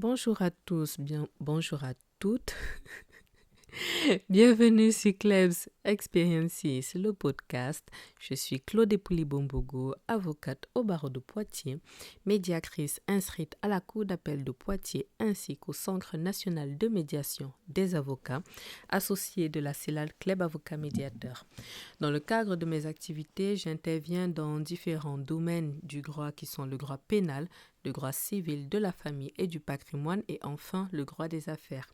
Bonjour à tous, bonjour à toutes. Bienvenue sur Klebs Experiences, le podcast. Je suis Claude Epouli-Bombogo, avocate au barreau de Poitiers, médiatrice inscrite à la Cour d'appel de Poitiers ainsi qu'au Centre national de médiation des avocats, associée de la CELAL Club Avocat Médiateur. Dans le cadre de mes activités, j'interviens dans différents domaines du droit qui sont le droit pénal, le droit civil, de la famille et du patrimoine et enfin le droit des affaires.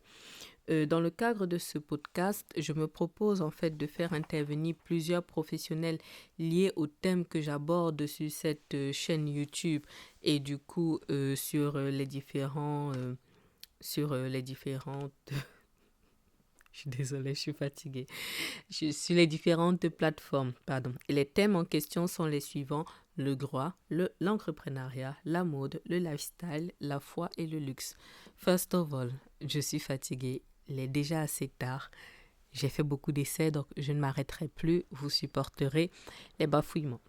Dans le cadre de ce podcast, je me propose en fait de faire intervenir plusieurs professionnels liés au thème que j'aborde sur cette chaîne YouTube et du coup sur les différentes je suis désolée, je suis fatiguée. Sur les différentes plateformes, pardon. Et les thèmes en question sont les suivants: le droit, l'entrepreneuriat, la mode, le lifestyle, la foi et le luxe. First of all, je suis fatiguée. Il est déjà assez tard. J'ai fait beaucoup d'essais, donc je ne m'arrêterai plus. Vous supporterez les bafouillements.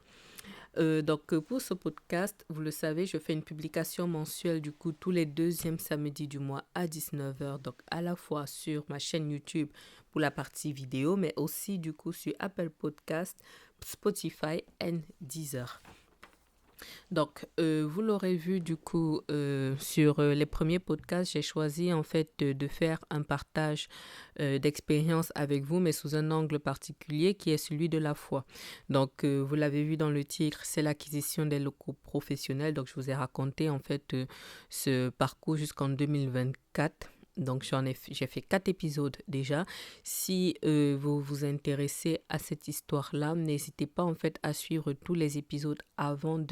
Pour ce podcast, vous le savez, je fais une publication mensuelle du coup tous les deuxièmes samedis du mois à 19h, donc à la fois sur ma chaîne YouTube pour la partie vidéo, mais aussi du coup sur Apple Podcast, Spotify et Deezer. Donc, vous l'aurez vu du coup sur les premiers podcasts, j'ai choisi en fait de faire un partage d'expérience avec vous, mais sous un angle particulier qui est celui de la foi. Donc, vous l'avez vu dans le titre, c'est l'acquisition des locaux professionnels. Donc, je vous ai raconté en fait ce parcours jusqu'en 2024. Donc, j'ai fait 4 épisodes déjà. Si vous vous intéressez à cette histoire-là, n'hésitez pas en fait à suivre tous les épisodes avant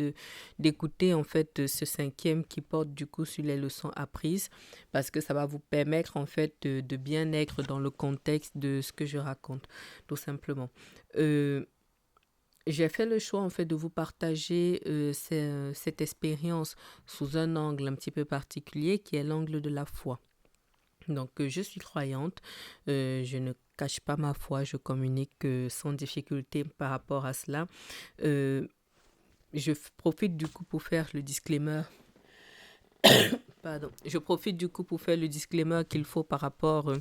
d'écouter en fait ce 5e qui porte du coup sur les leçons apprises, parce que ça va vous permettre en fait de bien être dans le contexte de ce que je raconte, tout simplement. J'ai fait le choix en fait de vous partager cette expérience sous un angle un petit peu particulier qui est l'angle de la foi. Donc, je suis croyante, je ne cache pas ma foi, je communique sans difficulté par rapport à cela. Je profite du coup pour faire le disclaimer. Pardon. Je profite du coup pour faire le disclaimer qu'il faut par rapport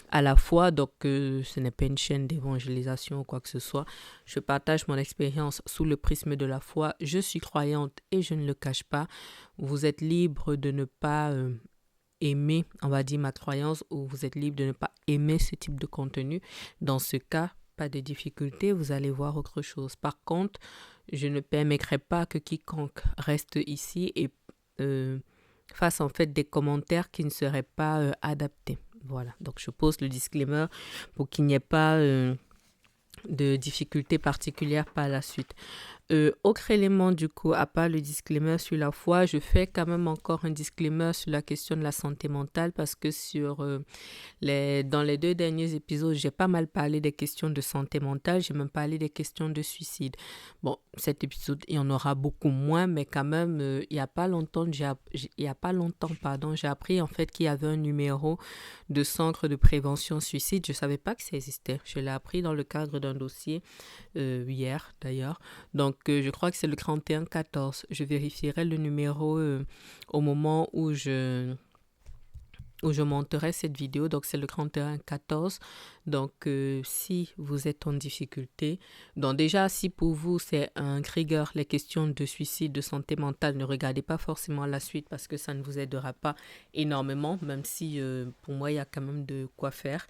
à la foi. Donc, ce n'est pas une chaîne d'évangélisation ou quoi que ce soit. Je partage mon expérience sous le prisme de la foi. Je suis croyante et je ne le cache pas. Vous êtes libre de ne pas aimer, on va dire, ma croyance, ou vous êtes libre de ne pas aimer ce type de contenu. Dans ce cas, pas de difficulté, vous allez voir autre chose. Par contre, je ne permettrai pas que quiconque reste ici et fasse en fait des commentaires qui ne seraient pas adaptés. Voilà, donc je pose le disclaimer pour qu'il n'y ait pas de difficultés particulières par la suite. Autre élément du coup, à part le disclaimer sur la foi, je fais quand même encore un disclaimer sur la question de la santé mentale, parce que dans les 2 derniers épisodes, j'ai pas mal parlé des questions de santé mentale, j'ai même parlé des questions de suicide. Bon, cet épisode, il y en aura beaucoup moins, mais quand même, il y a pas longtemps, j'ai appris en fait qu'il y avait un numéro de centre de prévention suicide. Je savais pas que ça existait. Je l'ai appris dans le cadre d'un dossier hier d'ailleurs. Donc, je crois que c'est le 3114. Je vérifierai le numéro au moment où je monterai cette vidéo. Donc, c'est le 3114. Donc, si vous êtes en difficulté, donc déjà, si pour vous, c'est un trigger, les questions de suicide, de santé mentale, ne regardez pas forcément la suite parce que ça ne vous aidera pas énormément, même si pour moi, il y a quand même de quoi faire.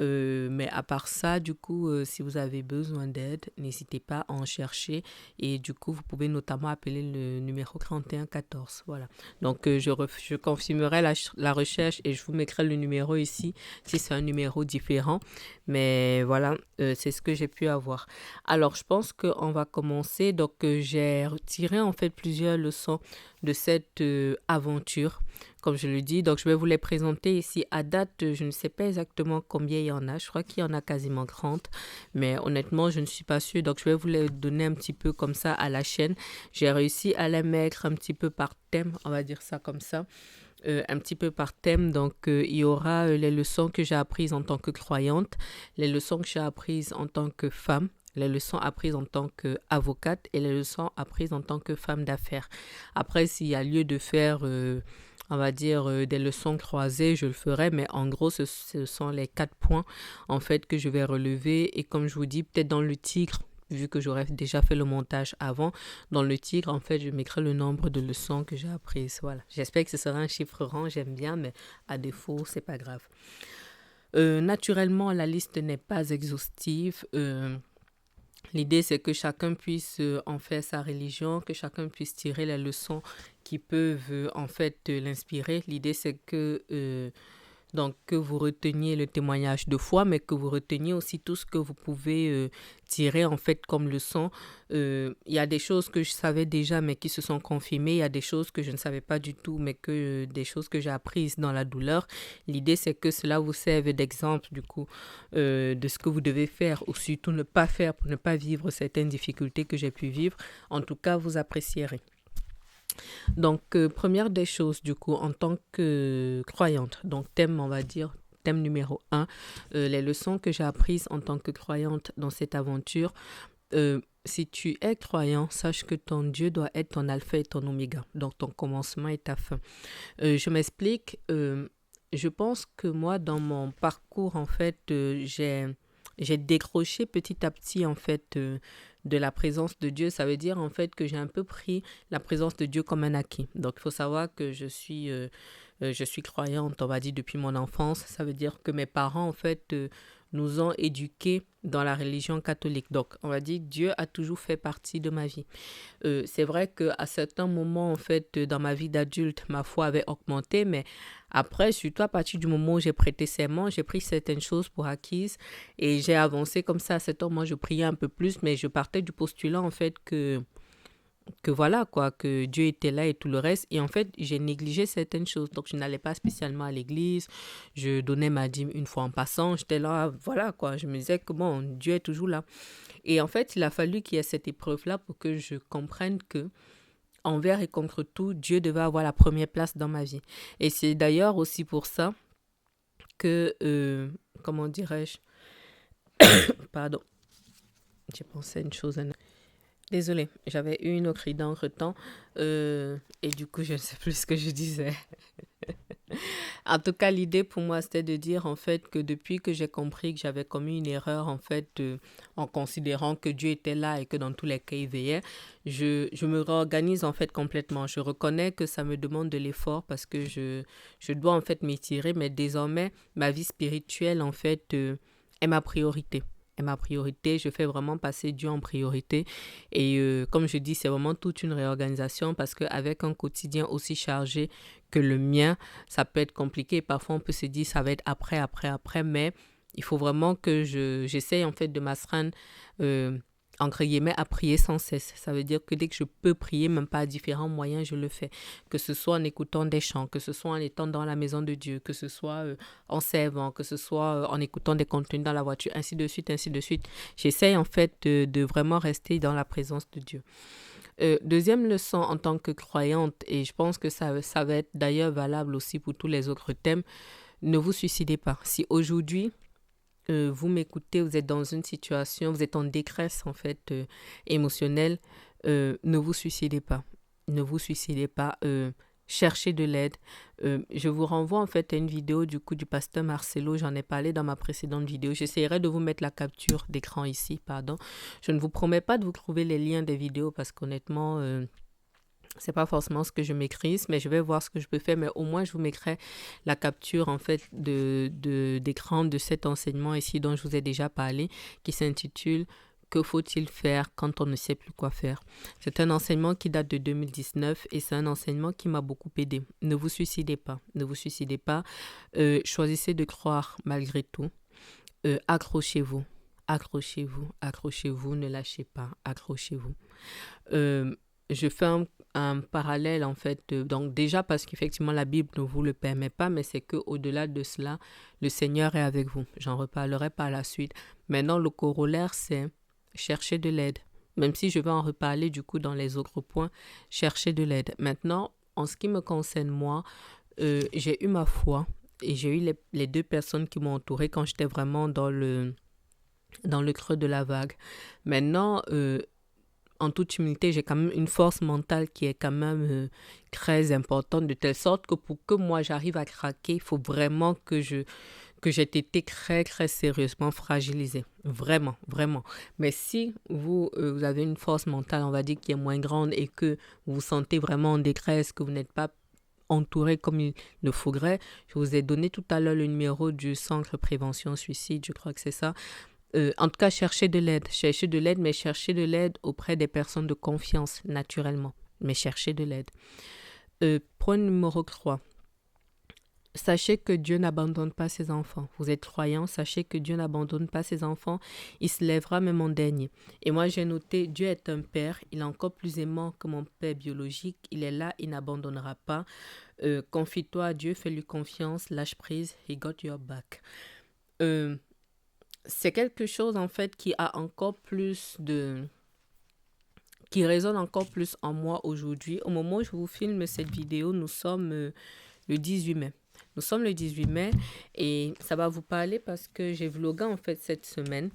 Mais à part ça, du coup, si vous avez besoin d'aide, n'hésitez pas à en chercher. Et du coup, vous pouvez notamment appeler le numéro 3114. Voilà. Donc, je confirmerai la recherche et je vous mettrai le numéro ici si c'est un numéro différent. Mais voilà, c'est ce que j'ai pu avoir. Alors, je pense qu'on va commencer. Donc, j'ai retiré en fait plusieurs leçons de cette aventure, comme je le dis. Donc, je vais vous les présenter ici. À date, je ne sais pas exactement combien il y en a. Je crois qu'il y en a quasiment 30. Mais honnêtement, je ne suis pas sûre. Donc, je vais vous les donner un petit peu comme ça à la chaîne. J'ai réussi à les mettre un petit peu par thème, on va dire ça comme ça. Un petit peu par thème. Donc, il y aura les leçons que j'ai apprises en tant que croyante, les leçons que j'ai apprises en tant que femme, les leçons apprises en tant qu'avocate et les leçons apprises en tant que femme d'affaires. Après, s'il y a lieu de faire on va dire, des leçons croisées, je le ferai, mais en gros, ce sont les 4 points, en fait, que je vais relever. Et comme je vous dis, peut-être dans le tigre, vu que j'aurais déjà fait le montage avant, dans le tigre, en fait, je mettrai le nombre de leçons que j'ai apprises. Voilà. J'espère que ce sera un chiffre rond, j'aime bien, mais à défaut, c'est pas grave. Naturellement, la liste n'est pas exhaustive. L'idée, c'est que chacun puisse en faire sa religion, que chacun puisse tirer les leçons qui peuvent en fait l'inspirer. L'idée, c'est donc, que vous reteniez le témoignage de foi, mais que vous reteniez aussi tout ce que vous pouvez tirer en fait comme leçon. Il y a des choses que je savais déjà, mais qui se sont confirmées. Il y a des choses que je ne savais pas du tout, mais des choses que j'ai apprises dans la douleur. L'idée, c'est que cela vous serve d'exemple, du coup, de ce que vous devez faire ou surtout ne pas faire pour ne pas vivre certaines difficultés que j'ai pu vivre. En tout cas, vous apprécierez. Donc, première des choses, du coup, en tant que croyante, donc on va dire, thème numéro 1, les leçons que j'ai apprises en tant que croyante dans cette aventure. Si tu es croyant, sache que ton Dieu doit être ton alpha et ton oméga, donc ton commencement et ta fin. Je m'explique, je pense que moi, dans mon parcours, en fait, j'ai décroché petit à petit, en fait, de la présence de Dieu. Ça veut dire, en fait, que j'ai un peu pris la présence de Dieu comme un acquis. Donc, il faut savoir que je suis croyante, on va dire, depuis mon enfance. Ça veut dire que mes parents, en fait, nous ont éduqués dans la religion catholique. Donc, on va dire, Dieu a toujours fait partie de ma vie. C'est vrai qu'à certains moments, en fait, dans ma vie d'adulte, ma foi avait augmenté, mais après, surtout à partir du moment où j'ai prêté serment, j'ai pris certaines choses pour acquises et j'ai avancé comme ça. À cet moment, je priais un peu plus, mais je partais du postulat, en fait, que voilà, quoi, que Dieu était là et tout le reste. Et en fait, j'ai négligé certaines choses. Donc, je n'allais pas spécialement à l'église. Je donnais ma dîme une fois en passant. J'étais là, voilà, quoi. Je me disais que, bon, Dieu est toujours là. Et en fait, il a fallu qu'il y ait cette épreuve-là pour que je comprenne que, envers et contre tout, Dieu devait avoir la première place dans ma vie. Et c'est d'ailleurs aussi pour ça que, comment dirais-je, pardon, j'ai pensé à une chose. Désolée, j'avais eu une autre idée entre-temps et du coup, je ne sais plus ce que je disais. En tout cas, l'idée pour moi, c'était de dire en fait que depuis que j'ai compris que j'avais commis une erreur en fait en considérant que Dieu était là et que dans tous les cas il veillait, je me réorganise en fait complètement. Je reconnais que ça me demande de l'effort parce que je dois en fait m'étirer, mais désormais, ma vie spirituelle en fait est ma priorité. Est ma priorité, je fais vraiment passer Dieu en priorité et comme je dis, c'est vraiment toute une réorganisation parce qu'avec un quotidien aussi chargé que le mien, ça peut être compliqué. Parfois, on peut se dire, ça va être après, mais il faut vraiment que j'essaye en fait de m'astreindre, entre guillemets, à prier sans cesse. Ça veut dire que dès que je peux prier, même pas à différents moyens, je le fais. Que ce soit en écoutant des chants, que ce soit en étant dans la maison de Dieu, que ce soit en servant, que ce soit en écoutant des contenus dans la voiture, ainsi de suite, ainsi de suite. J'essaye en fait de vraiment rester dans la présence de Dieu. Deuxième leçon en tant que croyante, et je pense que ça va être d'ailleurs valable aussi pour tous les autres thèmes, ne vous suicidez pas. Si aujourd'hui, vous m'écoutez, vous êtes dans une situation, vous êtes en détresse en fait émotionnelle, ne vous suicidez pas. Ne vous suicidez pas. Cherchez de l'aide. Je vous renvoie en fait à une vidéo du coup du pasteur Marcelo. J'en ai parlé dans ma précédente vidéo. J'essaierai de vous mettre la capture d'écran ici, pardon. Je ne vous promets pas de vous trouver les liens des vidéos parce qu'honnêtement, c'est pas forcément ce que je maîtrise, mais je vais voir ce que je peux faire. Mais au moins, je vous mettrai la capture en fait d'écran de cet enseignement ici dont je vous ai déjà parlé, qui s'intitule Que faut-il faire quand on ne sait plus quoi faire? C'est un enseignement qui date de 2019 et c'est un enseignement qui m'a beaucoup aidé. Ne vous suicidez pas, ne vous suicidez pas. Choisissez de croire malgré tout. Accrochez-vous, accrochez-vous, accrochez-vous, ne lâchez pas, accrochez-vous. Je fais un parallèle en fait, donc déjà parce qu'effectivement la Bible ne vous le permet pas, mais c'est qu'au-delà de cela, le Seigneur est avec vous. J'en reparlerai par la suite. Maintenant, le corollaire, c'est chercher de l'aide. Même si je vais en reparler du coup dans les autres points, chercher de l'aide. Maintenant, en ce qui me concerne moi, j'ai eu ma foi et j'ai eu les deux personnes qui m'ont entourée quand j'étais vraiment dans le creux de la vague. Maintenant, en toute humilité, j'ai quand même une force mentale qui est quand même très importante, de telle sorte que pour que moi j'arrive à craquer, il faut vraiment que j'ai été très, très sérieusement fragilisée. Vraiment, vraiment. Mais si vous avez une force mentale, on va dire, qui est moins grande et que vous vous sentez vraiment en détresse, que vous n'êtes pas entouré comme il le faudrait, je vous ai donné tout à l'heure le numéro du Centre Prévention Suicide, je crois que c'est ça. En tout cas, cherchez de l'aide. Cherchez de l'aide, mais cherchez de l'aide auprès des personnes de confiance, naturellement. Mais cherchez de l'aide. Point numéro 3. Sachez que Dieu n'abandonne pas ses enfants. Vous êtes croyants, sachez que Dieu n'abandonne pas ses enfants. Il se lèvera même en dernier. Et moi, j'ai noté, Dieu est un père. Il est encore plus aimant que mon père biologique. Il est là, il n'abandonnera pas. Confie-toi à Dieu, fais-lui confiance, lâche prise. He got your back. C'est quelque chose, en fait, qui résonne encore plus en moi aujourd'hui. Au moment où je vous filme cette vidéo, nous sommes le 18 mai. Nous sommes le 18 mai et ça va vous parler parce que j'ai vlogué en fait cette semaine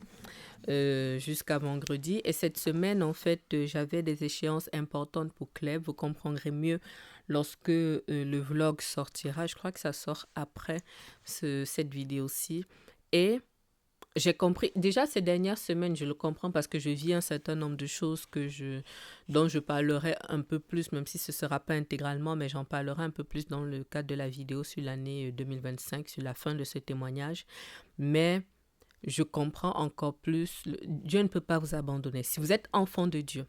jusqu'à vendredi. Et cette semaine, en fait, j'avais des échéances importantes pour Clèves. Vous comprendrez mieux lorsque le vlog sortira. Je crois que ça sort après cette vidéo-ci. Et j'ai compris, déjà ces dernières semaines, je le comprends parce que je vis un certain nombre de choses dont je parlerai un peu plus, même si ce ne sera pas intégralement, mais j'en parlerai un peu plus dans le cadre de la vidéo sur l'année 2025, sur la fin de ce témoignage. Mais je comprends encore plus, Dieu ne peut pas vous abandonner. Si vous êtes enfant de Dieu,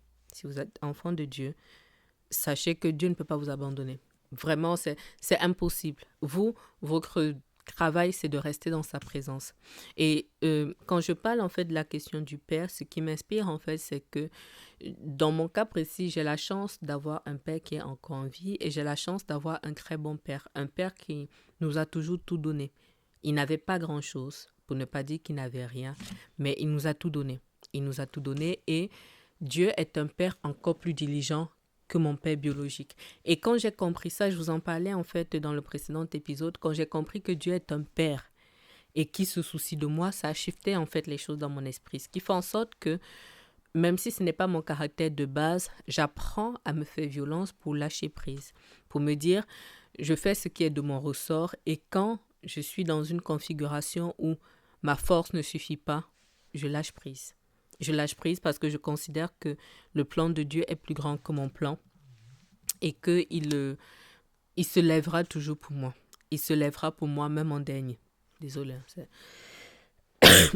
sachez que Dieu ne peut pas vous abandonner. Vraiment, c'est impossible. Votre travail, c'est de rester dans sa présence. Et quand je parle en fait de la question du Père, ce qui m'inspire en fait, c'est que dans mon cas précis, j'ai la chance d'avoir un Père qui est encore en vie et j'ai la chance d'avoir un très bon Père. Un Père qui nous a toujours tout donné. Il n'avait pas grand-chose, pour ne pas dire qu'il n'avait rien, mais il nous a tout donné. Il nous a tout donné et Dieu est un Père encore plus diligent que mon père biologique. Et quand j'ai compris ça, je vous en parlais en fait dans le précédent épisode, quand j'ai compris que Dieu est un père et qui se soucie de moi, ça a shifté en fait les choses dans mon esprit. Ce qui fait en sorte que même si ce n'est pas mon caractère de base, j'apprends à me faire violence pour lâcher prise, pour me dire, je fais ce qui est de mon ressort et quand je suis dans une configuration où ma force ne suffit pas, je lâche prise. Je lâche prise parce que je considère que le plan de Dieu est plus grand que mon plan et qu'il il se lèvera toujours pour moi. Il se lèvera pour moi même en dernier. Désolée,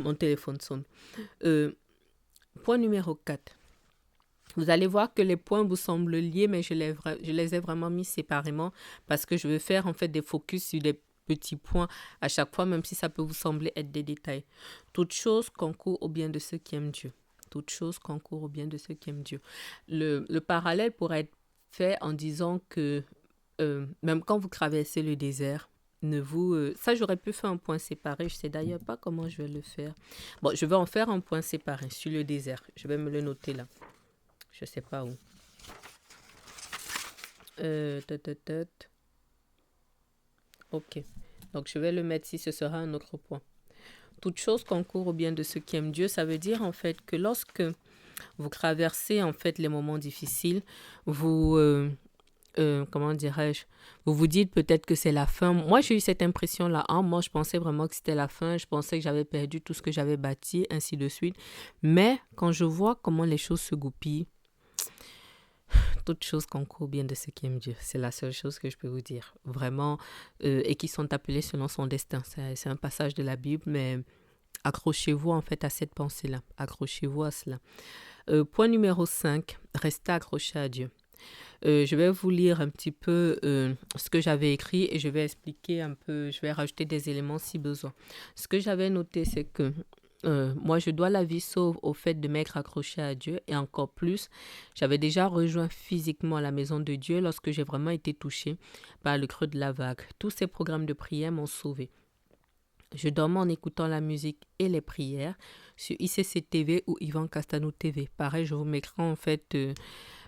mon téléphone sonne. Point numéro 4. Vous allez voir que les points vous semblent liés, mais je les ai vraiment mis séparément parce que je veux faire en fait des focus sur des petits points à chaque fois, même si ça peut vous sembler être des détails. Toute chose concourt au bien de ceux qui aiment Dieu. Toute chose concourt au bien de ceux qui aiment Dieu. Le parallèle pourrait être fait en disant que même quand vous traversez le désert, ça j'aurais pu faire un point séparé, je sais d'ailleurs pas comment je vais le faire. Bon, je vais en faire un point séparé sur le désert. Je vais me le noter là. Je sais pas où. Ok. Donc, je vais le mettre ici, ce sera un autre point. Toute chose concourt au bien de ceux qui aiment Dieu, ça veut dire en fait que lorsque vous traversez en fait les moments difficiles, comment dirais-je, vous vous dites peut-être que c'est la fin. Moi, j'ai eu cette impression-là. Moi, je pensais vraiment que c'était la fin. Je pensais que j'avais perdu tout ce que j'avais bâti, ainsi de suite. Mais quand je vois comment les choses se goupillent, toute chose concourt bien de ceux qui aiment Dieu. C'est la seule chose que je peux vous dire. Vraiment, et qui sont appelés selon son destin. C'est un passage de la Bible, mais accrochez-vous en fait à cette pensée-là. Accrochez-vous à cela. Point numéro 5, restez accrochés à Dieu. Je vais vous lire un petit peu ce que j'avais écrit et je vais expliquer un peu, je vais rajouter des éléments si besoin. Ce que j'avais noté, c'est que moi, je dois la vie sauve au fait de m'être accroché à Dieu et encore plus, j'avais déjà rejoint physiquement la maison de Dieu lorsque j'ai vraiment été touchée par le creux de la vague. Tous ces programmes de prière m'ont sauvé. Je dormais en écoutant la musique et les prières sur ICC TV ou Yvan Castanou TV. Pareil, je vous mettrai en fait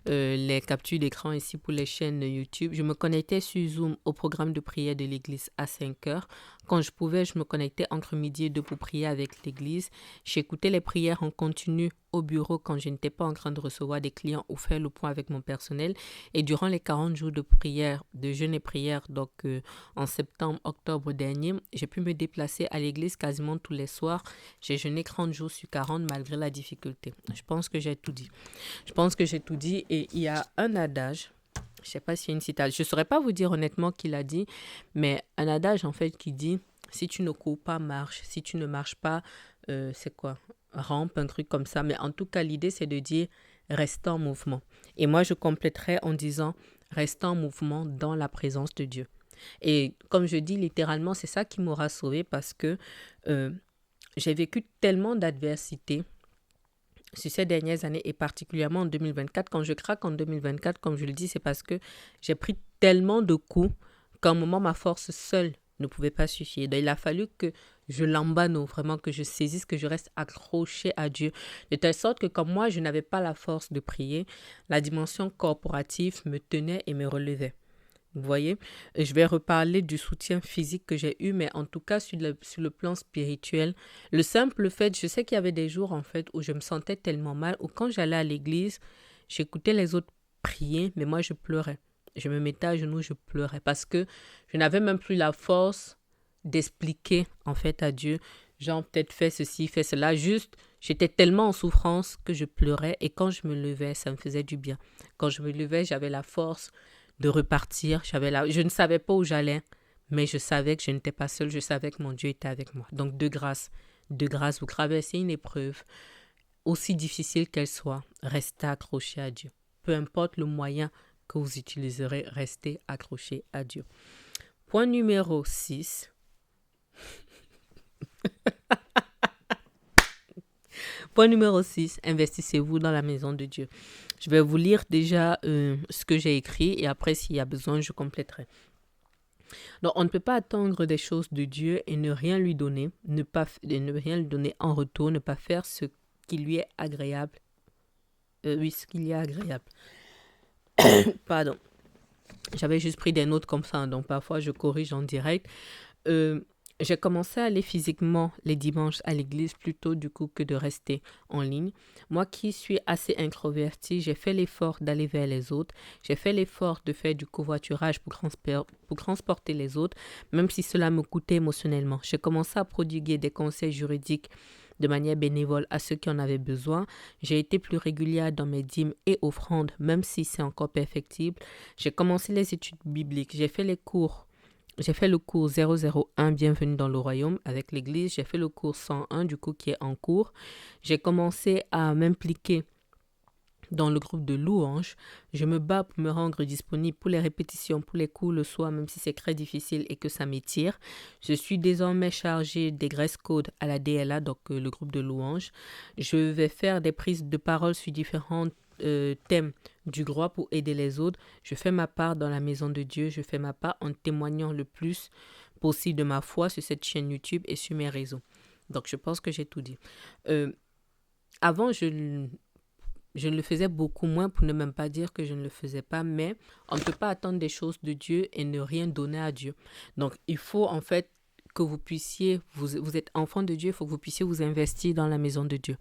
les captures d'écran ici pour les chaînes YouTube. Je me connectais sur Zoom au programme de prière de l'église à 5 heures. Quand je pouvais, je me connectais entre midi et deux pour prier avec l'église. J'écoutais les prières en continu au bureau quand je n'étais pas en train de recevoir des clients ou faire le point avec mon personnel. Et durant les 40 jours de prière, de jeûne et prière, donc en septembre, octobre dernier, j'ai pu me déplacer à l'église quasiment tous les soirs. J'ai jeûné 30 jours sur 40 malgré la difficulté. Je pense que j'ai tout dit. Et il y a un adage. Je ne sais pas s'il y a une citation. Je ne saurais pas vous dire honnêtement qui l'a dit, mais un adage en fait qui dit si tu ne cours pas, marche. Si tu ne marches pas, c'est quoi? Rampe, un truc comme ça. Mais en tout cas, l'idée c'est de dire reste en mouvement. Et moi, je compléterais en disant reste en mouvement dans la présence de Dieu. Et comme je dis littéralement, c'est ça qui m'aura sauvé parce que j'ai vécu tellement d'adversités sur ces dernières années et particulièrement en 2024. Quand je craque en 2024, comme je le dis, c'est parce que j'ai pris tellement de coups qu'à un moment, ma force seule ne pouvait pas suffire. Donc, il a fallu que je l'embano, vraiment que je saisisse, que je reste accroché à Dieu. De telle sorte que comme moi, je n'avais pas la force de prier, la dimension corporative me tenait et me relevait. Vous voyez, je vais reparler du soutien physique que j'ai eu, mais en tout cas sur le plan spirituel, le simple fait, je sais qu'il y avait des jours en fait où je me sentais tellement mal, où quand j'allais à l'église, j'écoutais les autres prier, mais moi je pleurais. Je me mettais à genoux, je pleurais parce que je n'avais même plus la force d'expliquer en fait à Dieu, genre peut-être fais ceci, fais cela, juste j'étais tellement en souffrance que je pleurais et quand je me levais, ça me faisait du bien. Quand je me levais, j'avais la force de repartir. Je ne savais pas où j'allais, mais je savais que je n'étais pas seule. Je savais que mon Dieu était avec moi. Donc, de grâce, vous traversez une épreuve, aussi difficile qu'elle soit, restez accroché à Dieu. Peu importe le moyen que vous utiliserez, restez accroché à Dieu. Point numéro 6. Point numéro 6, investissez-vous dans la maison de Dieu. Je vais vous lire déjà ce que j'ai écrit et après, s'il y a besoin, je compléterai. Donc, on ne peut pas attendre des choses de Dieu et ne rien lui donner, ne rien lui donner en retour, ne pas faire ce qui lui est agréable. Ce qui lui est agréable. Pardon. J'avais juste pris des notes comme ça, donc parfois je corrige en direct. J'ai commencé à aller physiquement les dimanches à l'église plutôt du coup que de rester en ligne. Moi qui suis assez introvertie, j'ai fait l'effort d'aller vers les autres. J'ai fait l'effort de faire du covoiturage pour transporter les autres, même si cela me coûtait émotionnellement. J'ai commencé à prodiguer des conseils juridiques de manière bénévole à ceux qui en avaient besoin. J'ai été plus régulière dans mes dîmes et offrandes, même si c'est encore perfectible. J'ai commencé les études bibliques. J'ai fait le cours 001, Bienvenue dans le Royaume, avec l'Église. J'ai fait le cours 101, du coup, qui est en cours. J'ai commencé à m'impliquer dans le groupe de louanges. Je me bats pour me rendre disponible pour les répétitions, pour les cours le soir, même si c'est très difficile et que ça m'étire. Je suis désormais chargée des dress codes à la DLA, donc le groupe de louanges. Je vais faire des prises de parole sur différents thèmes du droit pour aider les autres. Je fais ma part dans la maison de Dieu. Je fais ma part en témoignant le plus possible de ma foi sur cette chaîne YouTube et sur mes réseaux. Donc, je pense que j'ai tout dit. Avant, je ne le faisais beaucoup moins, pour ne même pas dire que je ne le faisais pas, mais on ne peut pas attendre des choses de Dieu et ne rien donner à Dieu. Donc, il faut en fait que vous puissiez, vous êtes enfant de Dieu, il faut que vous puissiez vous investir dans la maison de Dieu.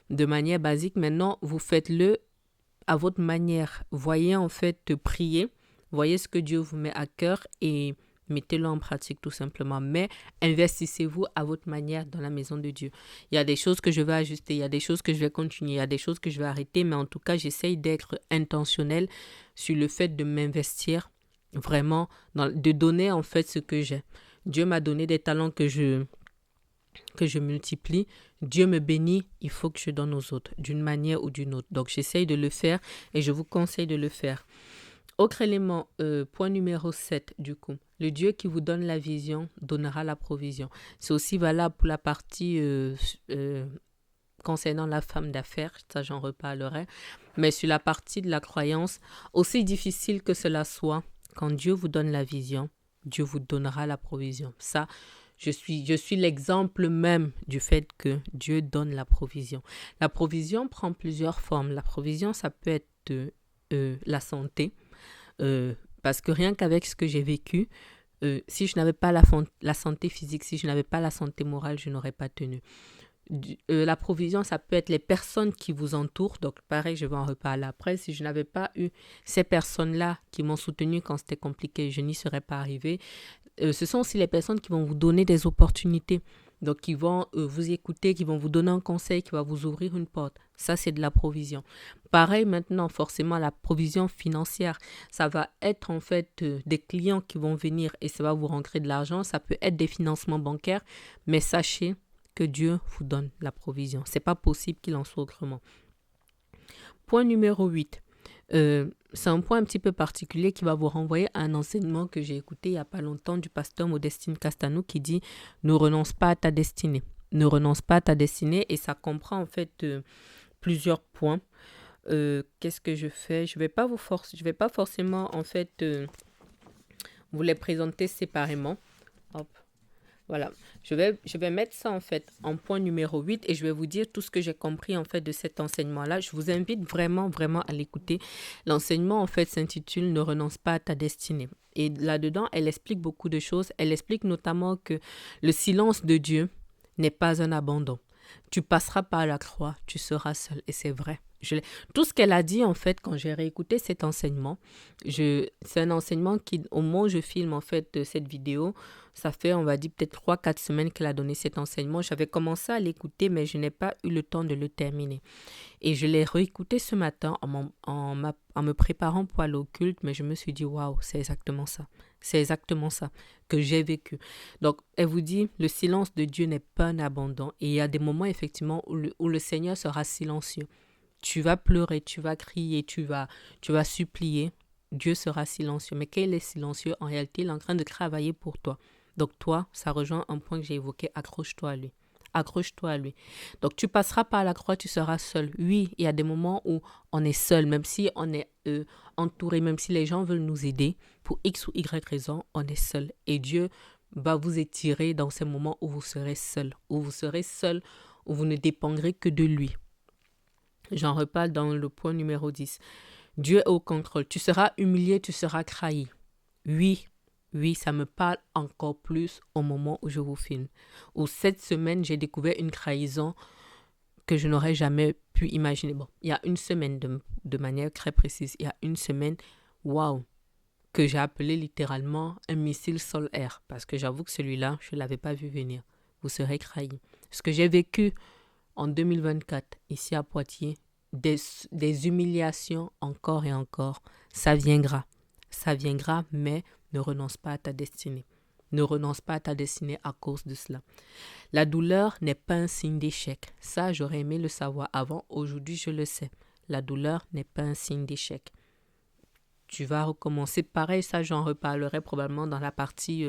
De manière basique, maintenant, vous faites-le à votre manière. Voyez en fait prier, voyez ce que Dieu vous met à cœur et mettez-le en pratique tout simplement. Mais investissez-vous à votre manière dans la maison de Dieu. Il y a des choses que je vais ajuster, il y a des choses que je vais continuer, il y a des choses que je vais arrêter, mais en tout cas, j'essaye d'être intentionnelle sur le fait de m'investir vraiment, de donner en fait ce que j'ai. Dieu m'a donné des talents que je multiplie. Dieu me bénit, il faut que je donne aux autres d'une manière ou d'une autre. Donc, j'essaye de le faire et je vous conseille de le faire. Autre élément, point numéro 7 du coup. Le Dieu qui vous donne la vision donnera la provision. C'est aussi valable pour la partie concernant la femme d'affaires, ça j'en reparlerai. Mais sur la partie de la croyance, aussi difficile que cela soit, quand Dieu vous donne la vision, Dieu vous donnera la provision. Ça, je suis l'exemple même du fait que Dieu donne la provision. La provision prend plusieurs formes. La provision, ça peut être la santé, parce que rien qu'avec ce que j'ai vécu, Si je n'avais pas la santé physique, si je n'avais pas la santé morale, je n'aurais pas tenu. La provision, ça peut être les personnes qui vous entourent. Donc, pareil, je vais en reparler après. Si je n'avais pas eu ces personnes-là qui m'ont soutenu quand c'était compliqué, je n'y serais pas arrivée. Ce sont aussi les personnes qui vont vous donner des opportunités. Donc, qui vont vous écouter, qui vont vous donner un conseil, qui va vous ouvrir une porte. Ça, c'est de la provision. Pareil maintenant, forcément, la provision financière, ça va être en fait des clients qui vont venir et ça va vous rentrer de l'argent. Ça peut être des financements bancaires, mais sachez que Dieu vous donne la provision. C'est pas possible qu'il en soit autrement. Point numéro 8. C'est un point un petit peu particulier qui va vous renvoyer à un enseignement que j'ai écouté il n'y a pas longtemps du pasteur Modestine Castanou qui dit « Ne renonce pas à ta destinée ». Ne renonce pas à ta destinée et ça comprend en fait plusieurs points. Qu'est-ce que je fais? Je vais pas forcément en fait vous les présenter séparément. Hop. Voilà, je vais mettre ça en fait en point numéro 8 et je vais vous dire tout ce que j'ai compris en fait de cet enseignement-là. Je vous invite vraiment, vraiment à l'écouter. L'enseignement en fait s'intitule « Ne renonce pas à ta destinée ». Et là-dedans, elle explique beaucoup de choses. Elle explique notamment que le silence de Dieu n'est pas un abandon. Tu passeras par la croix, tu seras seul. Et c'est vrai. Tout ce qu'elle a dit, en fait, quand j'ai réécouté cet enseignement, c'est un enseignement qui, au moment où je filme, en fait, cette vidéo, ça fait, on va dire, peut-être 3-4 semaines qu'elle a donné cet enseignement. J'avais commencé à l'écouter, mais je n'ai pas eu le temps de le terminer. Et je l'ai réécouté ce matin en me préparant pour aller au culte, mais je me suis dit, waouh, c'est exactement ça. C'est exactement ça que j'ai vécu. Donc, elle vous dit, le silence de Dieu n'est pas un abandon. Et il y a des moments, effectivement, où le Seigneur sera silencieux. Tu vas pleurer, tu vas crier, tu vas supplier. Dieu sera silencieux. Mais quand il est silencieux, en réalité, il est en train de travailler pour toi. Donc, toi, ça rejoint un point que j'ai évoqué, accroche-toi à lui. Accroche-toi à lui. Donc, tu passeras par la croix, tu seras seul. Oui, il y a des moments où on est seul, même si on est entouré, même si les gens veulent nous aider, pour X ou Y raison, on est seul. Et Dieu va vous étirer dans ces moments où vous serez seul, où vous ne dépendrez que de lui. J'en reparle dans le point numéro 10. Dieu est au contrôle. Tu seras humilié, tu seras trahi. Oui, ça me parle encore plus au moment où je vous filme. Où cette semaine, j'ai découvert une trahison que je n'aurais jamais pu imaginer. Bon, il y a une semaine, de manière très précise, il y a une semaine, waouh, que j'ai appelé littéralement un missile sol-air. Parce que j'avoue que celui-là, je ne l'avais pas vu venir. Vous serez trahi. Ce que j'ai vécu en 2024, ici à Poitiers, des humiliations encore et encore, ça viendra. Ça viendra, mais ne renonce pas à ta destinée. Ne renonce pas à ta destinée à cause de cela. La douleur n'est pas un signe d'échec. Ça, j'aurais aimé le savoir avant. Aujourd'hui, je le sais. La douleur n'est pas un signe d'échec. Tu vas recommencer. Pareil, ça, j'en reparlerai probablement dans la partie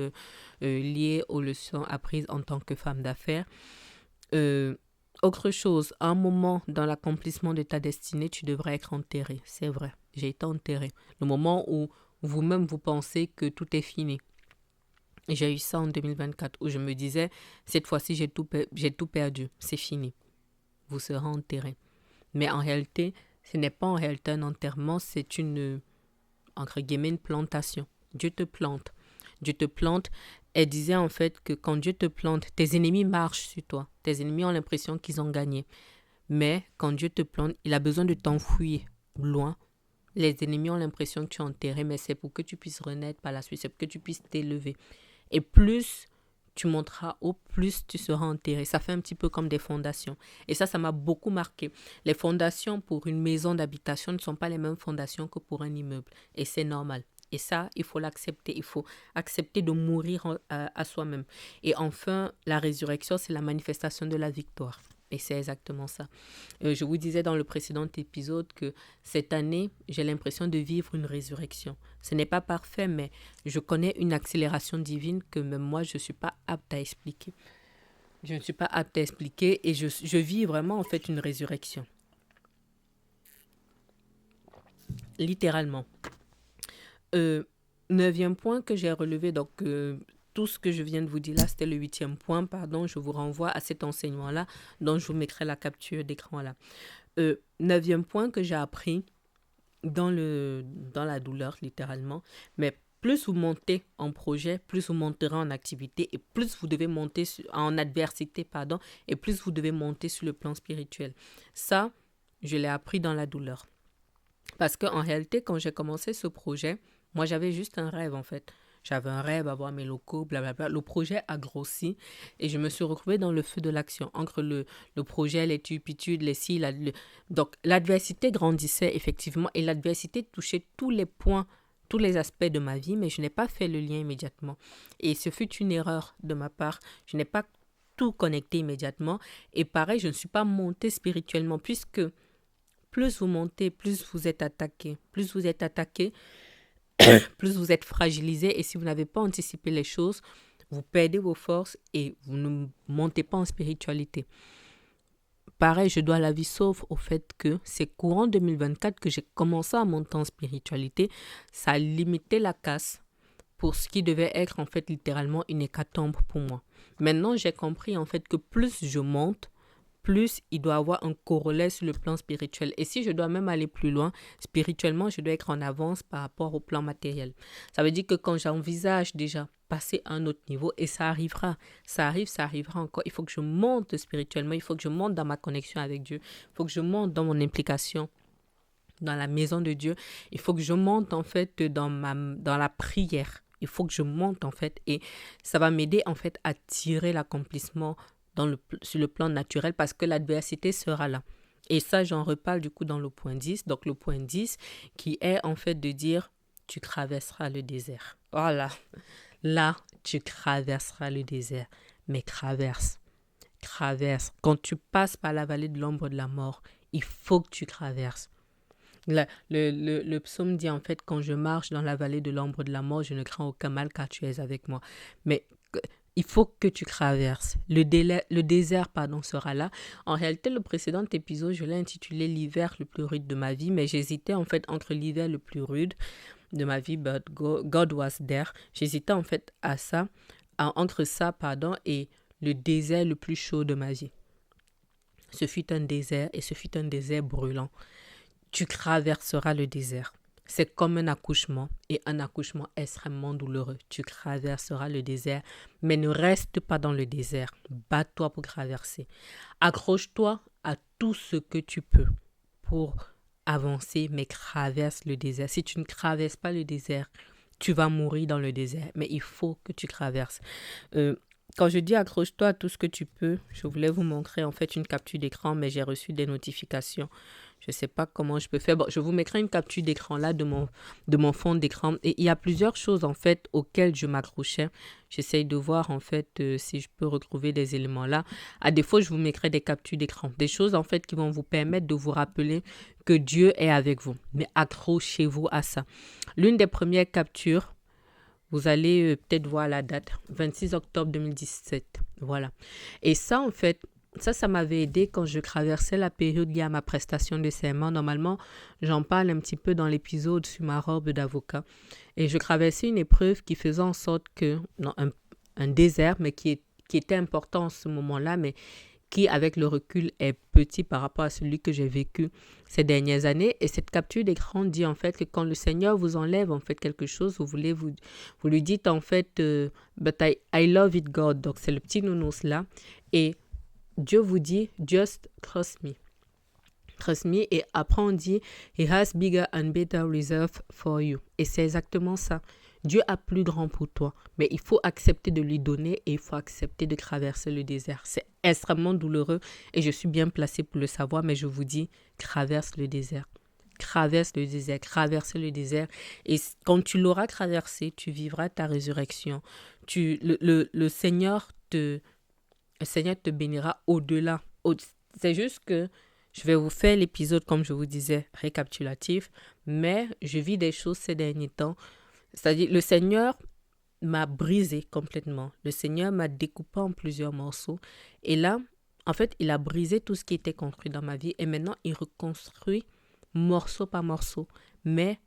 liée aux leçons apprises en tant que femme d'affaires. Autre chose, à un moment dans l'accomplissement de ta destinée, tu devrais être enterré. C'est vrai, j'ai été enterré. Le moment où vous-même vous pensez que tout est fini. J'ai eu ça en 2024 où je me disais, cette fois-ci, j'ai tout perdu, c'est fini. Vous serez enterré. Mais en réalité, ce n'est pas en réalité un enterrement, c'est une, entre guillemets, une plantation. Dieu te plante. Dieu te plante. Elle disait en fait que quand Dieu te plante, tes ennemis marchent sur toi. Tes ennemis ont l'impression qu'ils ont gagné. Mais quand Dieu te plante, il a besoin de t'enfouir loin. Les ennemis ont l'impression que tu es enterré, mais c'est pour que tu puisses renaître par la suite. C'est pour que tu puisses t'élever. Et plus tu monteras haut, plus tu seras enterré. Ça fait un petit peu comme des fondations. Et ça m'a beaucoup marqué. Les fondations pour une maison d'habitation ne sont pas les mêmes fondations que pour un immeuble. Et c'est normal. Et ça, il faut l'accepter. Il faut accepter de mourir à soi-même. Et enfin, la résurrection, c'est la manifestation de la victoire. Et c'est exactement ça. Je vous disais dans le précédent épisode que cette année, j'ai l'impression de vivre une résurrection. Ce n'est pas parfait, mais je connais une accélération divine que même moi, je ne suis pas apte à expliquer. Je ne suis pas apte à expliquer et je vis vraiment en fait une résurrection. Littéralement. 9e point que j'ai relevé, donc tout ce que je viens de vous dire là, c'était le 8e point, pardon, je vous renvoie à cet enseignement-là, dont je vous mettrai la capture d'écran là. 9e point que j'ai appris dans la douleur, littéralement, mais plus vous montez en projet, plus vous monterez en activité et plus vous devez monter en adversité, et plus vous devez monter sur le plan spirituel. Ça, je l'ai appris dans la douleur. Parce qu'en réalité, quand j'ai commencé ce projet, moi, j'avais juste un rêve, en fait. J'avais un rêve, avoir mes locaux, blablabla. Le projet a grossi et je me suis retrouvée dans le feu de l'action. Entre le projet, les turpitudes, les ci, donc l'adversité grandissait effectivement et l'adversité touchait tous les points, tous les aspects de ma vie, mais je n'ai pas fait le lien immédiatement. Et ce fut une erreur de ma part. Je n'ai pas tout connecté immédiatement. Et pareil, je ne suis pas montée spirituellement puisque plus vous montez, plus vous êtes attaqué. Plus vous êtes attaqué, plus vous êtes fragilisé. Et si vous n'avez pas anticipé les choses, vous perdez vos forces et vous ne montez pas en spiritualité. Pareil, je dois la vie sauf au fait que c'est courant 2024 que j'ai commencé à monter en spiritualité. Ça a limité la casse pour ce qui devait être en fait littéralement une hécatombe pour moi. Maintenant, j'ai compris en fait que plus je monte, plus il doit avoir un corollaire sur le plan spirituel. Et si je dois même aller plus loin, spirituellement, je dois être en avance par rapport au plan matériel. Ça veut dire que quand j'envisage déjà passer à un autre niveau, et ça arrivera, ça arrivera encore, il faut que je monte spirituellement, il faut que je monte dans ma connexion avec Dieu, il faut que je monte dans mon implication dans la maison de Dieu, il faut que je monte en fait dans la prière. Il faut que je monte en fait et ça va m'aider en fait à tirer l'accomplissement sur le plan naturel parce que l'adversité sera là. Et ça, j'en reparle du coup dans le point 10. Donc le point 10 qui est en fait de dire tu traverseras le désert. Voilà. Là, tu traverseras le désert. Mais traverse. Quand tu passes par la vallée de l'ombre de la mort, il faut que tu traverses. Le psaume dit en fait, quand je marche dans la vallée de l'ombre de la mort, je ne crains aucun mal car tu es avec moi. Mais il faut que tu traverses. Le désert sera là. En réalité, le précédent épisode, je l'ai intitulé l'hiver le plus rude de ma vie, mais j'hésitais en fait entre l'hiver le plus rude de ma vie, but God was there. J'hésitais en fait entre ça, et le désert le plus chaud de ma vie. Ce fut un désert et ce fut un désert brûlant. Tu traverseras le désert. C'est comme un accouchement et un accouchement extrêmement douloureux. Tu traverseras le désert, mais ne reste pas dans le désert. Bats-toi pour traverser. Accroche-toi à tout ce que tu peux pour avancer, mais traverse le désert. Si tu ne traverses pas le désert, tu vas mourir dans le désert, mais il faut que tu traverses. Quand je dis accroche-toi à tout ce que tu peux, je voulais vous montrer en fait une capture d'écran, mais j'ai reçu des notifications. Je ne sais pas comment je peux faire. Bon, je vous mettrai une capture d'écran là de mon fond d'écran. Et il y a plusieurs choses en fait auxquelles je m'accrochais. J'essaye de voir en fait si je peux retrouver des éléments là. À défaut, je vous mettrai des captures d'écran. Des choses en fait qui vont vous permettre de vous rappeler que Dieu est avec vous. Mais accrochez-vous à ça. L'une des premières captures, vous allez peut-être voir la date, 26 octobre 2017. Voilà. Et ça en fait, ça m'avait aidé quand je traversais la période liée à ma prestation de serment. Normalement, j'en parle un petit peu dans l'épisode sur ma robe d'avocat. Et je traversais une épreuve qui faisait en sorte que, un désert, mais qui était important en ce moment-là, mais qui, avec le recul, est petit par rapport à celui que j'ai vécu ces dernières années. Et cette capture d'écran dit en fait que quand le Seigneur vous enlève en fait quelque chose, vous lui dites en fait but I love it God. Donc c'est le petit nounours là. Et Dieu vous dit, just trust me. Trust me. Et après on dit, he has bigger and better reserve for you. Et c'est exactement ça. Dieu a plus grand pour toi. Mais il faut accepter de lui donner et il faut accepter de traverser le désert. C'est extrêmement douloureux et je suis bien placée pour le savoir. Mais je vous dis, traverse le désert. Traverse le désert. Et quand tu l'auras traversé, tu vivras ta résurrection. Le Seigneur te bénira au-delà. C'est juste que je vais vous faire l'épisode, comme je vous disais, récapitulatif, mais je vis des choses ces derniers temps. C'est-à-dire, le Seigneur m'a brisé complètement. Le Seigneur m'a découpé en plusieurs morceaux. Et là, en fait, il a brisé tout ce qui était construit dans ma vie. Et maintenant, il reconstruit morceau par morceau. Mais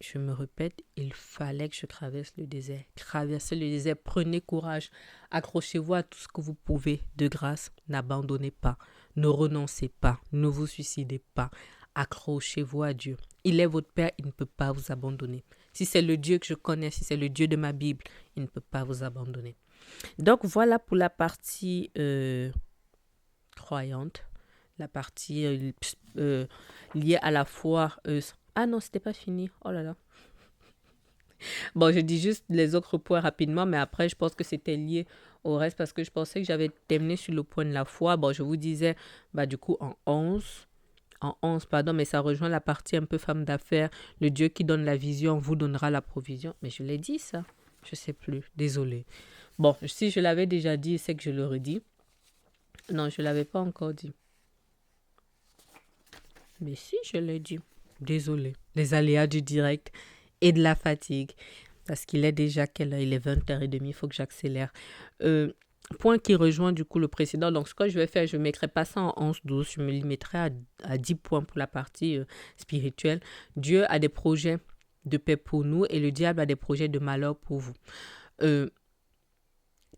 je me répète, il fallait que je traverse le désert. Traversez le désert, prenez courage. Accrochez-vous à tout ce que vous pouvez. De grâce, n'abandonnez pas. Ne renoncez pas. Ne vous suicidez pas. Accrochez-vous à Dieu. Il est votre Père, il ne peut pas vous abandonner. Si c'est le Dieu que je connais, si c'est le Dieu de ma Bible, il ne peut pas vous abandonner. Donc voilà pour la partie croyante, la partie liée à la foi. Ah non, c'était pas fini. Oh là là. Bon, je dis juste les autres points rapidement, mais après, je pense que c'était lié au reste parce que je pensais que j'avais terminé sur le point de la foi. Bon, je vous disais, du coup, en onze, pardon, mais ça rejoint la partie un peu femme d'affaires. Le Dieu qui donne la vision vous donnera la provision. Mais je l'ai dit, ça. Je sais plus. Désolée. Bon, si je l'avais déjà dit, c'est que je le redis. Non, je ne l'avais pas encore dit. Mais si, je l'ai dit. Désolée. Les aléas du direct et de la fatigue. Parce qu'il est déjà quelle heure? Il est 20h30, il faut que j'accélère. Point qui rejoint du coup le précédent. Donc, ce que je vais faire, je ne mettrai pas ça en 11-12. Je me limiterai à 10 points pour la partie spirituelle. Dieu a des projets de paix pour nous et le diable a des projets de malheur pour vous.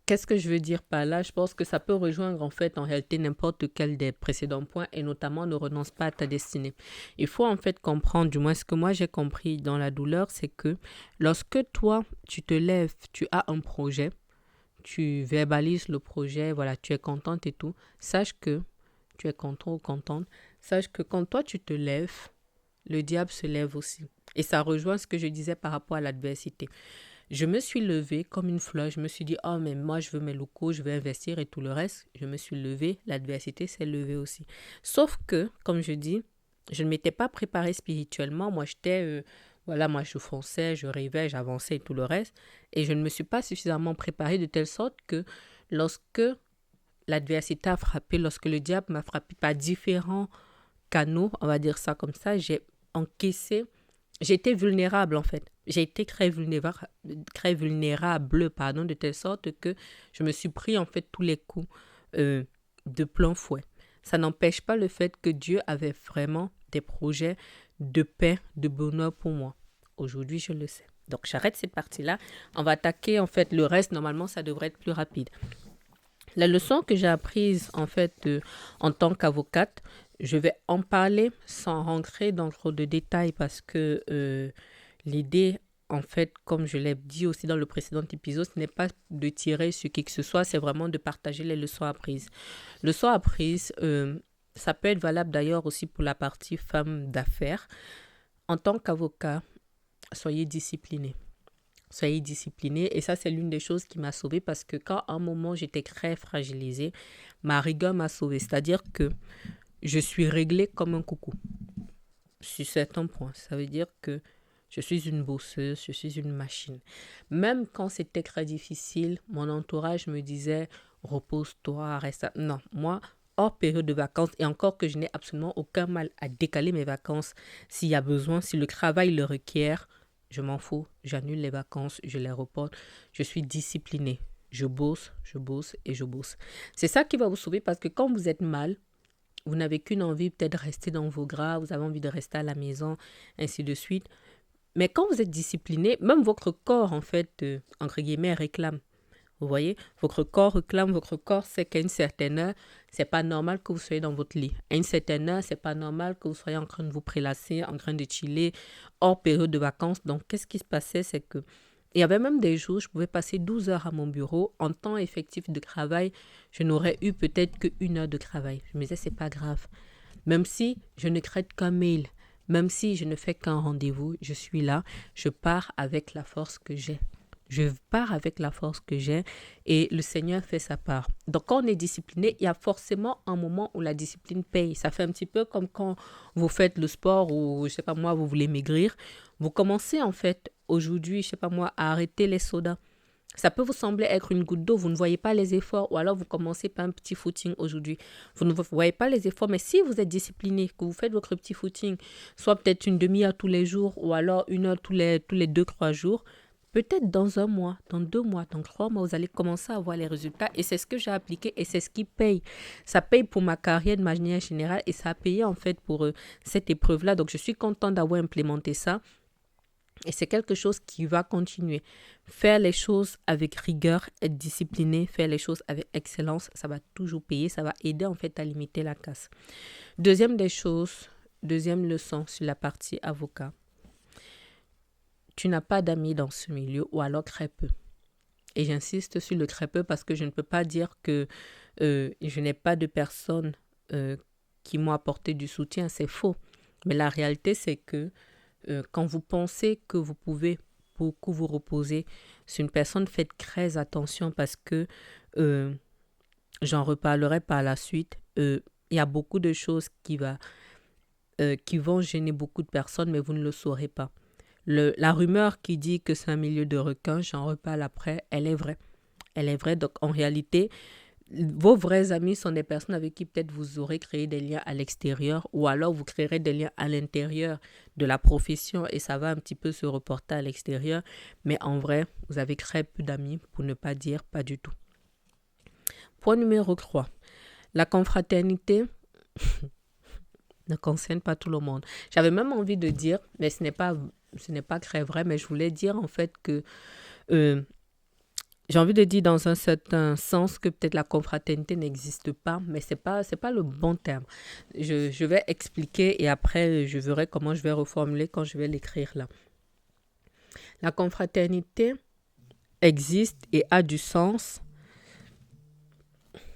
Qu'est-ce que je veux dire par là? Je pense que ça peut rejoindre en fait en réalité n'importe quel des précédents points et notamment ne renonce pas à ta destinée. Il faut en fait comprendre, du moins ce que moi j'ai compris dans la douleur, c'est que lorsque toi tu te lèves, tu as un projet, tu verbalises le projet, voilà, tu es contente et tout, sache que tu es content ou contente, sache que quand toi tu te lèves, le diable se lève aussi. Et ça rejoint ce que je disais par rapport à l'adversité. Je me suis levée comme une fleur. Je me suis dit, oh, mais moi, je veux mes locaux, je veux investir et tout le reste. Je me suis levée. L'adversité s'est levée aussi. Sauf que, comme je dis, je ne m'étais pas préparée spirituellement. Moi, moi, je fonçais, je rêvais, j'avançais et tout le reste. Et je ne me suis pas suffisamment préparée de telle sorte que lorsque l'adversité a frappé, lorsque le diable m'a frappé par différents canaux, on va dire ça comme ça, j'ai encaissé. J'étais vulnérable en fait. J'ai été très vulnérable, de telle sorte que je me suis pris en fait tous les coups de plein fouet. Ça n'empêche pas le fait que Dieu avait vraiment des projets de paix, de bonheur pour moi. Aujourd'hui, je le sais. Donc, j'arrête cette partie-là. On va attaquer en fait le reste. Normalement, ça devrait être plus rapide. La leçon que j'ai apprise en fait en tant qu'avocate, je vais en parler sans rentrer dans trop de détails parce que l'idée, en fait, comme je l'ai dit aussi dans le précédent épisode, ce n'est pas de tirer sur qui que ce soit, c'est vraiment de partager les leçons apprises. Leçons apprises, ça peut être valable d'ailleurs aussi pour la partie femme d'affaires. En tant qu'avocat, soyez disciplinés. Soyez disciplinés. Et ça, c'est l'une des choses qui m'a sauvée parce que quand à un moment, j'étais très fragilisée, ma rigueur m'a sauvée. C'est-à-dire que je suis réglée comme un coucou sur certains points. Ça veut dire que je suis une bosseuse, je suis une machine. Même quand c'était très difficile, mon entourage me disait « repose-toi, reste... » Non, moi, hors période de vacances, et encore que je n'ai absolument aucun mal à décaler mes vacances s'il y a besoin, si le travail le requiert, je m'en fous, j'annule les vacances, je les reporte. Je suis disciplinée. Je bosse et je bosse. C'est ça qui va vous sauver parce que quand vous êtes mal, vous n'avez qu'une envie, peut-être de rester dans vos draps, vous avez envie de rester à la maison, ainsi de suite. Mais quand vous êtes discipliné, même votre corps, en fait, entre guillemets, réclame. Vous voyez, votre corps réclame, votre corps sait qu'à une certaine heure, c'est pas normal que vous soyez dans votre lit. À une certaine heure, c'est pas normal que vous soyez en train de vous prélasser, en train de chiller, hors période de vacances. Donc, qu'est-ce qui se passait, c'est que il y avait même des jours, je pouvais passer 12 heures à mon bureau. En temps effectif de travail, je n'aurais eu peut-être que 1 heure de travail. Je me disais, c'est pas grave. Même si je ne crée qu'un mail, même si je ne fais qu'un rendez-vous, je suis là, je pars avec la force que j'ai. Je pars avec la force que j'ai et le Seigneur fait sa part. Donc, quand on est discipliné, il y a forcément un moment où la discipline paye. Ça fait un petit peu comme quand vous faites le sport ou, je sais pas moi, vous voulez maigrir. Vous commencez en fait aujourd'hui, je sais pas moi, à arrêter les sodas. Ça peut vous sembler être une goutte d'eau, vous ne voyez pas les efforts ou alors vous commencez par un petit footing aujourd'hui. Vous ne voyez pas les efforts, mais si vous êtes discipliné, que vous faites votre petit footing, soit peut-être une demi-heure tous les jours ou alors 1 heure tous les 2-3 jours, peut-être dans 1 mois, dans 2 mois, dans 3 mois, vous allez commencer à voir les résultats et c'est ce que j'ai appliqué et c'est ce qui paye. Ça paye pour ma carrière de manière générale et ça a payé en fait pour cette épreuve-là. Donc, je suis contente d'avoir implémenté ça. Et c'est quelque chose qui va continuer. Faire les choses avec rigueur, être discipliné, faire les choses avec excellence, ça va toujours payer, ça va aider en fait à limiter la casse. Deuxième leçon sur la partie avocat. tu n'as pas d'amis dans ce milieu ou alors très peu. Et j'insiste sur le très peu parce que je ne peux pas dire que je n'ai pas de personnes qui m'ont apporté du soutien, c'est faux. Mais la réalité, c'est que quand vous pensez que vous pouvez beaucoup vous reposer sur une personne, faites très attention parce que j'en reparlerai par la suite. Il y a beaucoup de choses qui vont gêner beaucoup de personnes, mais vous ne le saurez pas. La rumeur qui dit que c'est un milieu de requins, j'en reparle après, elle est vraie. Elle est vraie. Donc, en réalité, vos vrais amis sont des personnes avec qui peut-être vous aurez créé des liens à l'extérieur ou alors vous créerez des liens à l'intérieur de la profession et ça va un petit peu se reporter à l'extérieur. Mais en vrai, vous avez très peu d'amis, pour ne pas dire pas du tout. Point numéro 3. La confraternité ne concerne pas tout le monde. J'avais même envie de dire, mais ce n'est pas très vrai, mais je voulais dire en fait que j'ai envie de dire dans un certain sens que peut-être la confraternité n'existe pas, mais c'est pas le bon terme. Je vais expliquer et après je verrai comment je vais reformuler quand je vais l'écrire là. La confraternité existe et a du sens.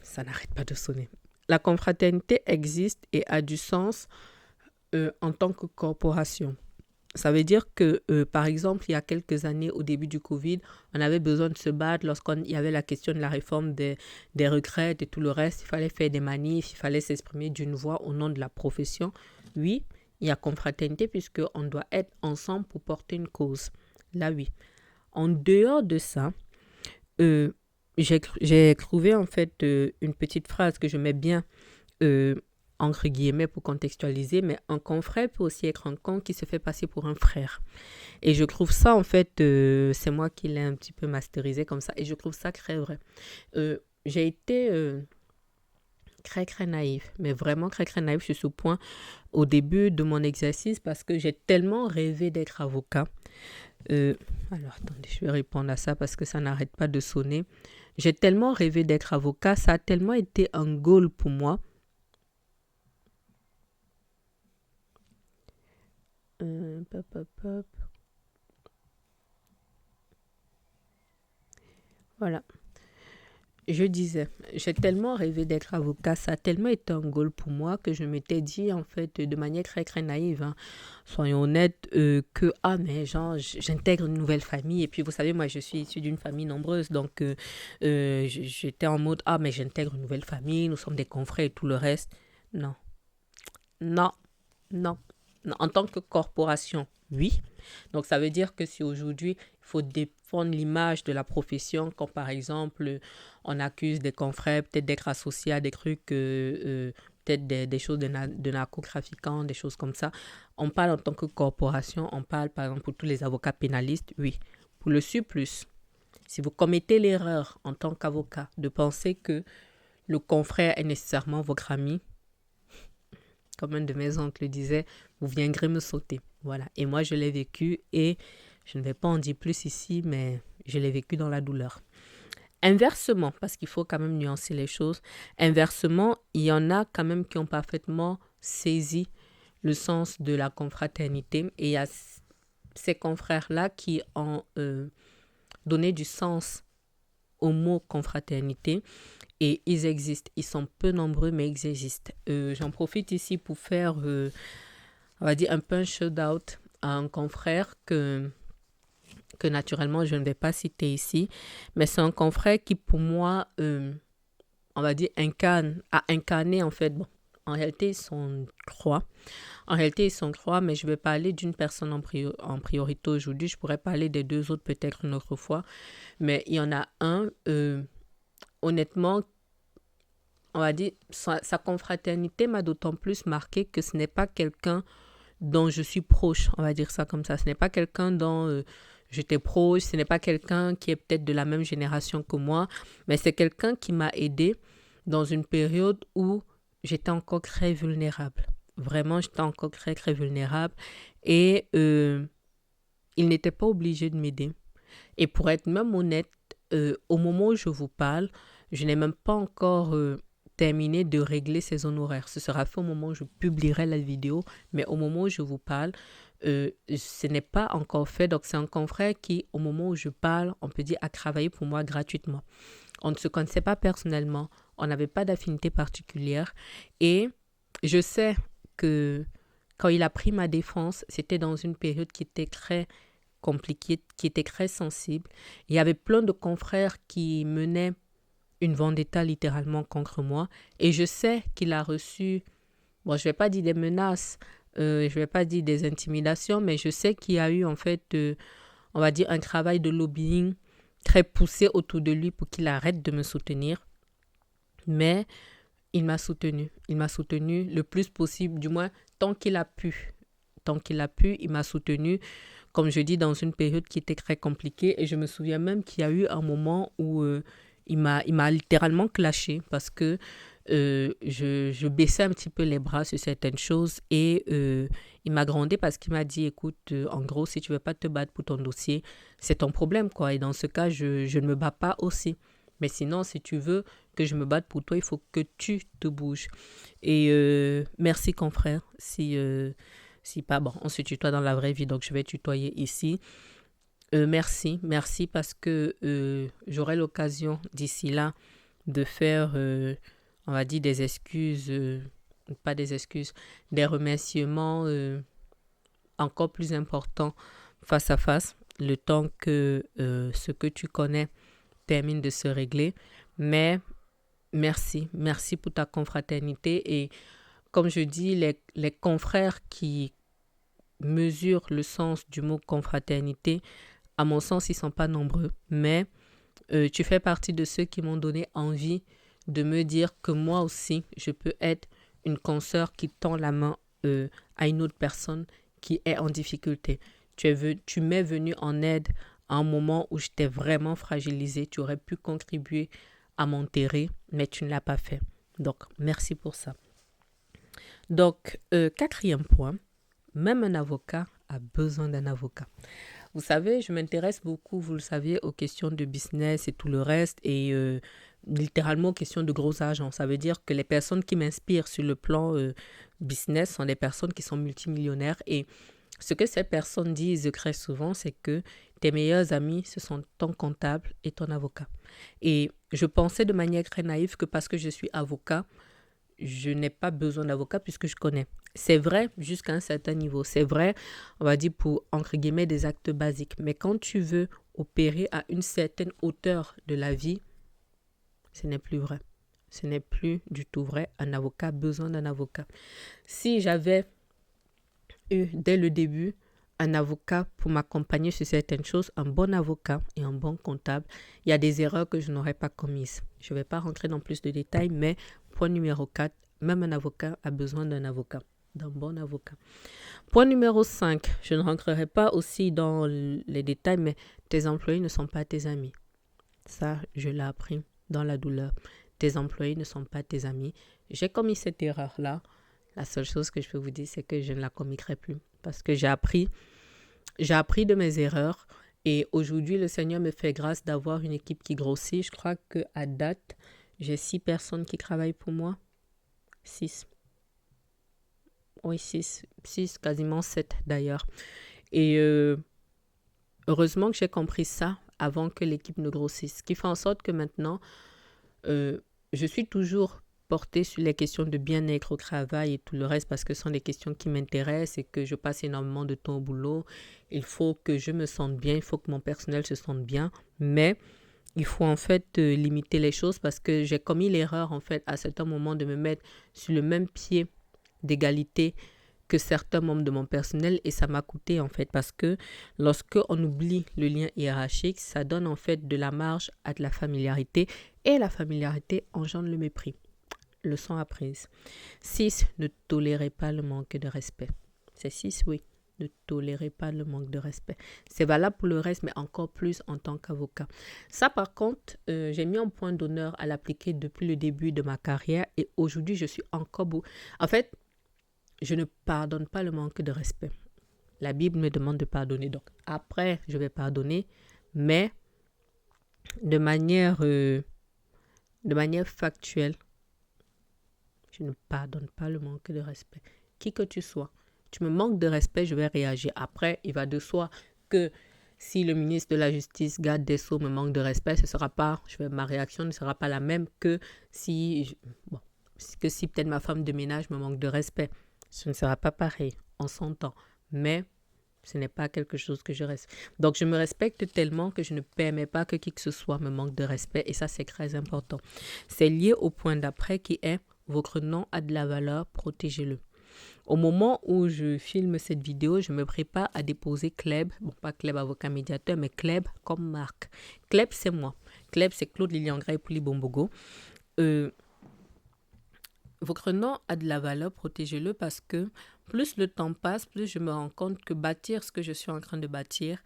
Ça n'arrête pas de sonner. La confraternité existe et a du sens en tant que corporation. Ça veut dire que, par exemple, il y a quelques années, au début du Covid, on avait besoin de se battre lorsqu'il y avait la question de la réforme des retraites et tout le reste. Il fallait faire des manifs, il fallait s'exprimer d'une voix au nom de la profession. Oui, il y a confraternité puisqu'on doit être ensemble pour porter une cause. Là, oui. En dehors de ça, j'ai trouvé en fait une petite phrase que je mets bien entre guillemets pour contextualiser, mais un confrère peut aussi être un con qui se fait passer pour un frère. Et je trouve ça en fait, c'est moi qui l'ai un petit peu masterisé comme ça, et je trouve ça très vrai. J'ai été très naïf, mais vraiment très naïf sur ce point au début de mon exercice parce que j'ai tellement rêvé d'être avocat. Alors attendez, je vais répondre à ça parce que ça n'arrête pas de sonner. J'ai tellement rêvé d'être avocat, ça a tellement été un goal pour moi. Voilà. Je disais, j'ai tellement rêvé d'être avocat, ça a tellement été un goal pour moi que je m'étais dit, en fait, de manière très naïve, hein, soyons honnêtes, que, mais genre, j'intègre une nouvelle famille. Et puis, vous savez, moi, je suis issue d'une famille nombreuse, donc j'étais en mode, mais j'intègre une nouvelle famille, nous sommes des confrères et tout le reste. Non. En tant que corporation, oui. Donc, ça veut dire que si aujourd'hui, il faut défendre l'image de la profession, quand par exemple, on accuse des confrères peut-être d'être associés à des trucs, peut-être des choses de narcotrafiquants, des choses comme ça. On parle en tant que corporation, on parle par exemple pour tous les avocats pénalistes, oui. Pour le surplus, si vous commettez l'erreur en tant qu'avocat de penser que le confrère est nécessairement votre ami, comme un de mes oncles le disait, vous viendrez me sauter. Voilà. Et moi, je l'ai vécu et je ne vais pas en dire plus ici, mais je l'ai vécu dans la douleur. Inversement, parce qu'il faut quand même nuancer les choses, inversement, il y en a quand même qui ont parfaitement saisi le sens de la confraternité et il y a ces confrères-là qui ont donné du sens au mot confraternité. Et ils existent. Ils sont peu nombreux, mais ils existent. J'en profite ici pour faire, on va dire, un peu un shout-out à un confrère que naturellement, je ne vais pas citer ici. Mais c'est un confrère qui, pour moi, on va dire, a incarné, en fait, en réalité, ils sont trois. Mais je vais parler d'une personne en priorité aujourd'hui. Je pourrais parler des deux autres peut-être une autre fois. Mais il y en a un... honnêtement, on va dire, sa confraternité m'a d'autant plus marqué que ce n'est pas quelqu'un dont je suis proche, on va dire ça comme ça. Ce n'est pas quelqu'un dont j'étais proche, ce n'est pas quelqu'un qui est peut-être de la même génération que moi, mais c'est quelqu'un qui m'a aidé dans une période où j'étais encore très vulnérable. Vraiment, j'étais encore très vulnérable et il n'était pas obligé de m'aider. Et pour être même honnête, au moment où je vous parle, je n'ai même pas encore terminé de régler ses honoraires. Ce sera fait au moment où je publierai la vidéo, mais au moment où je vous parle, ce n'est pas encore fait. Donc, c'est un confrère qui, au moment où je parle, on peut dire, a travaillé pour moi gratuitement. On ne se connaissait pas personnellement. On n'avait pas d'affinité particulière. Et je sais que quand il a pris ma défense, c'était dans une période qui était très compliquée, qui était très sensible. Il y avait plein de confrères qui menaient une vendetta littéralement contre moi. Et je sais qu'il a reçu, bon, je ne vais pas dire des menaces, je ne vais pas dire des intimidations, mais je sais qu'il y a eu en fait, on va dire, un travail de lobbying très poussé autour de lui pour qu'il arrête de me soutenir. Mais il m'a soutenu. Il m'a soutenu le plus possible, du moins tant qu'il a pu. Tant qu'il a pu, il m'a soutenu, comme je dis, dans une période qui était très compliquée. Et je me souviens même qu'il y a eu un moment où il m'a littéralement clashé parce que je baissais un petit peu les bras sur certaines choses et il m'a grondé parce qu'il m'a dit, écoute, en gros, si tu veux pas te battre pour ton dossier, c'est ton problème, quoi. Et dans ce cas, je ne me bats pas aussi. Mais sinon, si tu veux que je me batte pour toi, il faut que tu te bouges. Et merci, confrère. Si pas, bon, on se tutoie dans la vraie vie, donc je vais tutoyer ici. Merci parce que j'aurai l'occasion d'ici là de faire, on va dire, des excuses, pas des excuses, des remerciements encore plus importants face à face, le temps que ce que tu connais termine de se régler. Mais merci pour ta confraternité. Et comme je dis, les confrères qui mesurent le sens du mot confraternité, à mon sens, ils ne sont pas nombreux. Mais tu fais partie de ceux qui m'ont donné envie de me dire que moi aussi, je peux être une consoeur qui tend la main à une autre personne qui est en difficulté. Tu m'es venu en aide à un moment où j'étais vraiment fragilisée. Tu aurais pu contribuer à m'enterrer, mais tu ne l'as pas fait. Donc, merci pour ça. Donc, quatrième point, même un avocat a besoin d'un avocat. Vous savez, je m'intéresse beaucoup, vous le savez, aux questions de business et tout le reste, et littéralement aux questions de gros agents. Ça veut dire que les personnes qui m'inspirent sur le plan business sont des personnes qui sont multimillionnaires. Et ce que ces personnes disent très souvent, c'est que tes meilleurs amis, ce sont ton comptable et ton avocat. Et je pensais de manière très naïve que parce que je suis avocat, je n'ai pas besoin d'avocat puisque je connais. C'est vrai jusqu'à un certain niveau. C'est vrai, on va dire, pour, entre guillemets, des actes basiques. Mais quand tu veux opérer à une certaine hauteur de la vie, ce n'est plus vrai. Ce n'est plus du tout vrai. Un avocat a besoin d'un avocat. Si j'avais eu, dès le début, un avocat pour m'accompagner sur certaines choses, un bon avocat et un bon comptable, il y a des erreurs que je n'aurais pas commises. Je ne vais pas rentrer dans plus de détails, mais point numéro 4, même un avocat a besoin d'un avocat, d'un bon avocat. Point numéro 5, je ne rentrerai pas aussi dans les détails, mais tes employés ne sont pas tes amis. Ça, je l'ai appris dans la douleur. Tes employés ne sont pas tes amis. J'ai commis cette erreur-là. La seule chose que je peux vous dire, c'est que je ne la commettrai plus. Parce que j'ai appris de mes erreurs. Et aujourd'hui, le Seigneur me fait grâce d'avoir une équipe qui grossit. Je crois qu'à date, j'ai 6 personnes qui travaillent pour moi. 6. Oui, 6, quasiment 7 d'ailleurs. Et heureusement que j'ai compris ça avant que l'équipe ne grossisse. Ce qui fait en sorte que maintenant, je suis toujours portée sur les questions de bien-être au travail et tout le reste parce que ce sont des questions qui m'intéressent et que je passe énormément de temps au boulot. Il faut que je me sente bien, il faut que mon personnel se sente bien, mais il faut en fait limiter les choses parce que j'ai commis l'erreur en fait à certains moments de me mettre sur le même pied d'égalité que certains membres de mon personnel et ça m'a coûté en fait parce que lorsque on oublie le lien hiérarchique, ça donne en fait de la marge à de la familiarité et la familiarité engendre le mépris. Leçon apprise. 6. Ne tolérez pas le manque de respect. C'est 6, oui. Ne tolérez pas le manque de respect. C'est valable pour le reste, mais encore plus en tant qu'avocat. Ça, par contre, j'ai mis un point d'honneur à l'appliquer depuis le début de ma carrière et aujourd'hui, je suis encore beau. En fait, je ne pardonne pas le manque de respect. La Bible me demande de pardonner. Donc, après, je vais pardonner, mais de manière factuelle, je ne pardonne pas le manque de respect. Qui que tu sois, tu me manques de respect, je vais réagir. Après, il va de soi que si le ministre de la Justice, garde des Sceaux, me manque de respect, ma réaction ne sera pas la même que si peut-être ma femme de ménage me manque de respect. Ce ne sera pas pareil, on s'entend. Mais ce n'est pas quelque chose que je respecte. Donc, je me respecte tellement que je ne permets pas que qui que ce soit me manque de respect. Et ça, c'est très important. C'est lié au point d'après qui est « Votre nom a de la valeur, protégez-le ». Au moment où je filme cette vidéo, je me prépare à déposer Kleb, pas Kleb avocat médiateur, mais Kleb comme marque. Kleb, c'est moi. Kleb, c'est Claude Lilian Gray Pouli Bombogo. Votre nom a de la valeur, protégez-le parce que plus le temps passe, plus je me rends compte que bâtir ce que je suis en train de bâtir,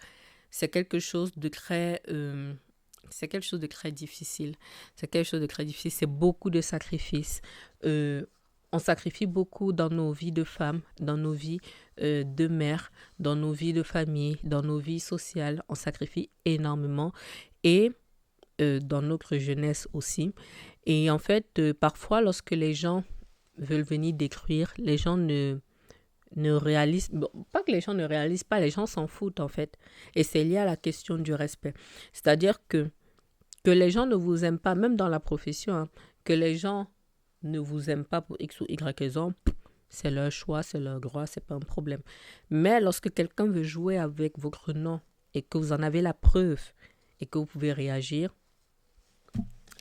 c'est quelque chose de très difficile. C'est quelque chose de très difficile. C'est beaucoup de sacrifices. On sacrifie beaucoup dans nos vies de femmes, dans nos vies de mères, dans nos vies de famille, dans nos vies sociales. On sacrifie énormément et dans notre jeunesse aussi. Et en fait, parfois, lorsque les gens veulent venir détruire, les gens ne réalisent... pas que les gens ne réalisent pas, les gens s'en foutent en fait. Et c'est lié à la question du respect. C'est-à-dire que les gens ne vous aiment pas, même dans la profession, hein, que les gens ne vous aiment pas pour X ou Y raison, c'est leur choix, c'est leur droit, c'est pas un problème. Mais lorsque quelqu'un veut jouer avec votre nom et que vous en avez la preuve et que vous pouvez réagir,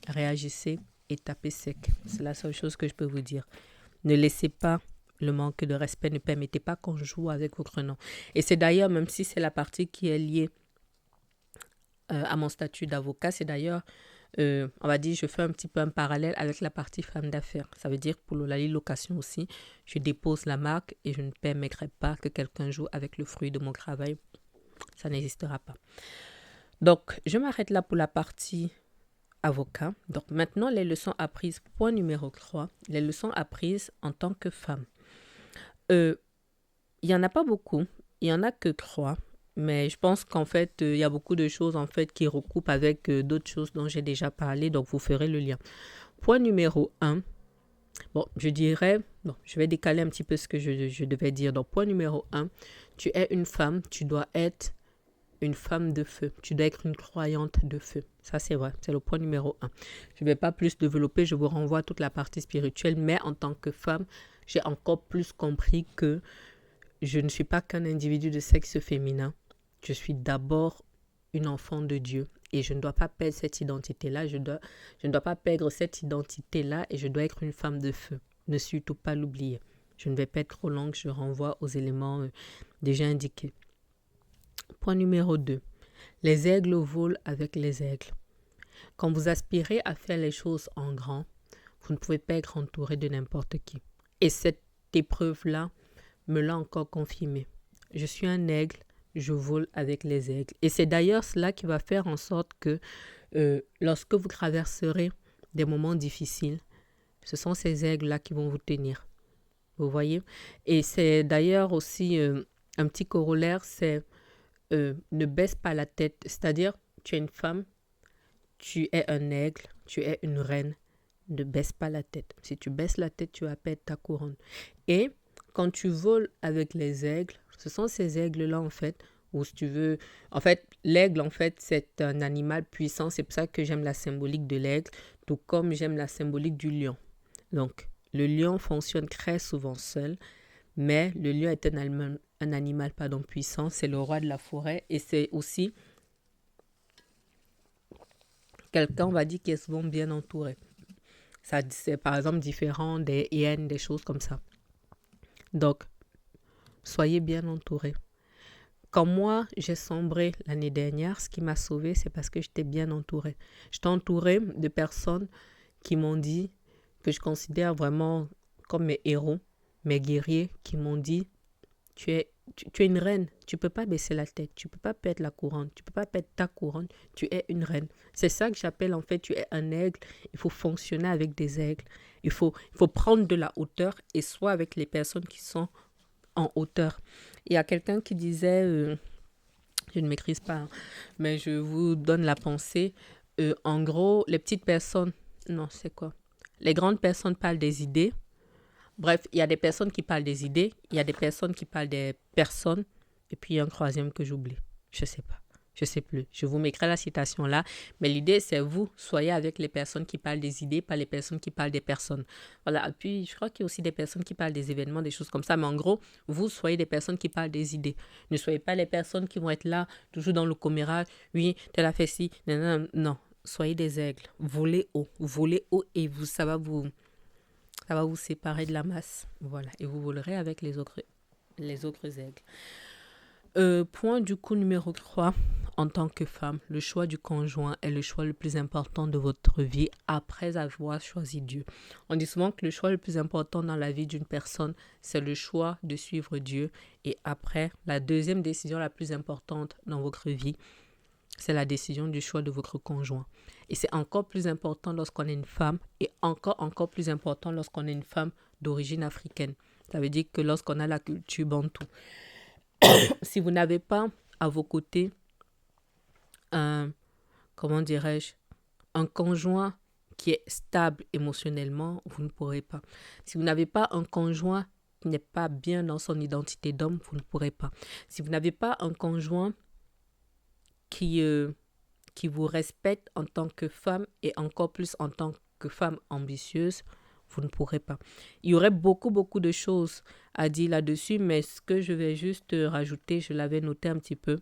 réagissez et tapez sec. C'est la seule chose que je peux vous dire. Ne laissez pas le manque de respect, ne permettez pas qu'on joue avec votre nom. Et c'est d'ailleurs, même si c'est la partie qui est liée à mon statut d'avocat, c'est d'ailleurs, on va dire, je fais un petit peu un parallèle avec la partie femme d'affaires. Ça veut dire que pour la location aussi, je dépose la marque et je ne permettrai pas que quelqu'un joue avec le fruit de mon travail. Ça n'existera pas. Donc, je m'arrête là pour la partie avocat. Donc maintenant, les leçons apprises. Point numéro 3, les leçons apprises en tant que femme. Il n'y en a pas beaucoup. Il n'y en a que 3. Mais je pense qu'en fait, il y a beaucoup de choses en fait qui recoupent avec d'autres choses dont j'ai déjà parlé. Donc, vous ferez le lien. Point numéro 1. Je vais décaler un petit peu ce que je devais dire. Donc, point numéro 1. Tu es une femme, tu dois être une femme de feu. Tu dois être une croyante de feu. Ça, c'est vrai. C'est le point numéro 1. Je ne vais pas plus développer. Je vous renvoie à toute la partie spirituelle. Mais en tant que femme, j'ai encore plus compris que je ne suis pas qu'un individu de sexe féminin. Je suis d'abord une enfant de Dieu. Et je ne dois pas perdre cette identité-là. Je ne dois pas perdre cette identité-là et je dois être une femme de feu. Ne surtout pas l'oublier. Je ne vais pas être trop longue. Je renvoie aux éléments déjà indiqués. Point numéro 2. Les aigles volent avec les aigles. Quand vous aspirez à faire les choses en grand, vous ne pouvez pas être entouré de n'importe qui. Et cette épreuve-là me l'a encore confirmé. Je suis un aigle, je vole avec les aigles. Et c'est d'ailleurs cela qui va faire en sorte que lorsque vous traverserez des moments difficiles, ce sont ces aigles-là qui vont vous tenir. Vous voyez? Et c'est d'ailleurs aussi un petit corollaire, c'est ne baisse pas la tête. C'est-à-dire, tu es une femme, tu es un aigle, tu es une reine. Ne baisse pas la tête. Si tu baisses la tête, tu vas perdre ta couronne. Et quand tu voles avec les aigles, ce sont ces aigles-là, en fait, ou si tu veux... En fait, l'aigle, en fait, c'est un animal puissant. C'est pour ça que j'aime la symbolique de l'aigle, tout comme j'aime la symbolique du lion. Donc, le lion fonctionne très souvent seul, mais le lion est un animal puissant. C'est le roi de la forêt et c'est aussi quelqu'un, on va dire, qui est souvent bien entouré. Ça, c'est par exemple différent des hyènes, des choses comme ça. Donc, soyez bien entourés. Quand moi, j'ai sombré l'année dernière, ce qui m'a sauvée, c'est parce que j'étais bien entourée. J'étais entourée de personnes qui m'ont dit, que je considère vraiment comme mes héros, mes guerriers, qui m'ont dit, tu es une reine, tu ne peux pas baisser la tête, tu ne peux pas perdre la couronne, tu ne peux pas perdre ta couronne, tu es une reine. C'est ça que j'appelle en fait, tu es un aigle, il faut fonctionner avec des aigles, il faut prendre de la hauteur et soit avec les personnes qui sont en hauteur. Il y a quelqu'un qui disait, je ne maîtrise pas, hein, mais je vous donne la pensée, en gros, les petites personnes, non, c'est quoi? Les grandes personnes parlent des idées, Bref, il y a des personnes qui parlent des idées, il y a des personnes qui parlent des personnes, et puis il y a un troisième que j'oublie. Je sais pas. Je sais plus. Je vous mettrai la citation là. Mais l'idée, c'est vous, soyez avec les personnes qui parlent des idées, pas les personnes qui parlent des personnes. Voilà. Et puis, je crois qu'il y a aussi des personnes qui parlent des événements, des choses comme ça. Mais en gros, vous, soyez des personnes qui parlent des idées. Ne soyez pas les personnes qui vont être là, toujours dans le commérage. Oui, tel a fait ci. Non, non, non. Non. Soyez des aigles. Volez haut et vous, ça va vous séparer de la masse. Voilà. Et vous volerez avec les autres aigles. Point du coup numéro 3. En tant que femme, le choix du conjoint est le choix le plus important de votre vie après avoir choisi Dieu. On dit souvent que le choix le plus important dans la vie d'une personne, c'est le choix de suivre Dieu. Et après, la deuxième décision la plus importante dans votre vie, c'est la décision du choix de votre conjoint. Et c'est encore plus important lorsqu'on est une femme et encore plus important lorsqu'on est une femme d'origine africaine. Ça veut dire que lorsqu'on a la culture bantou. Si vous n'avez pas à vos côtés comment dirais-je, un conjoint qui est stable émotionnellement, vous ne pourrez pas. Si vous n'avez pas un conjoint qui n'est pas bien dans son identité d'homme, vous ne pourrez pas. Si vous n'avez pas un conjoint qui vous respecte en tant que femme et encore plus en tant que femme ambitieuse, vous ne pourrez pas. Il y aurait beaucoup de choses à dire là-dessus, mais ce que je vais juste rajouter, je l'avais noté un petit peu,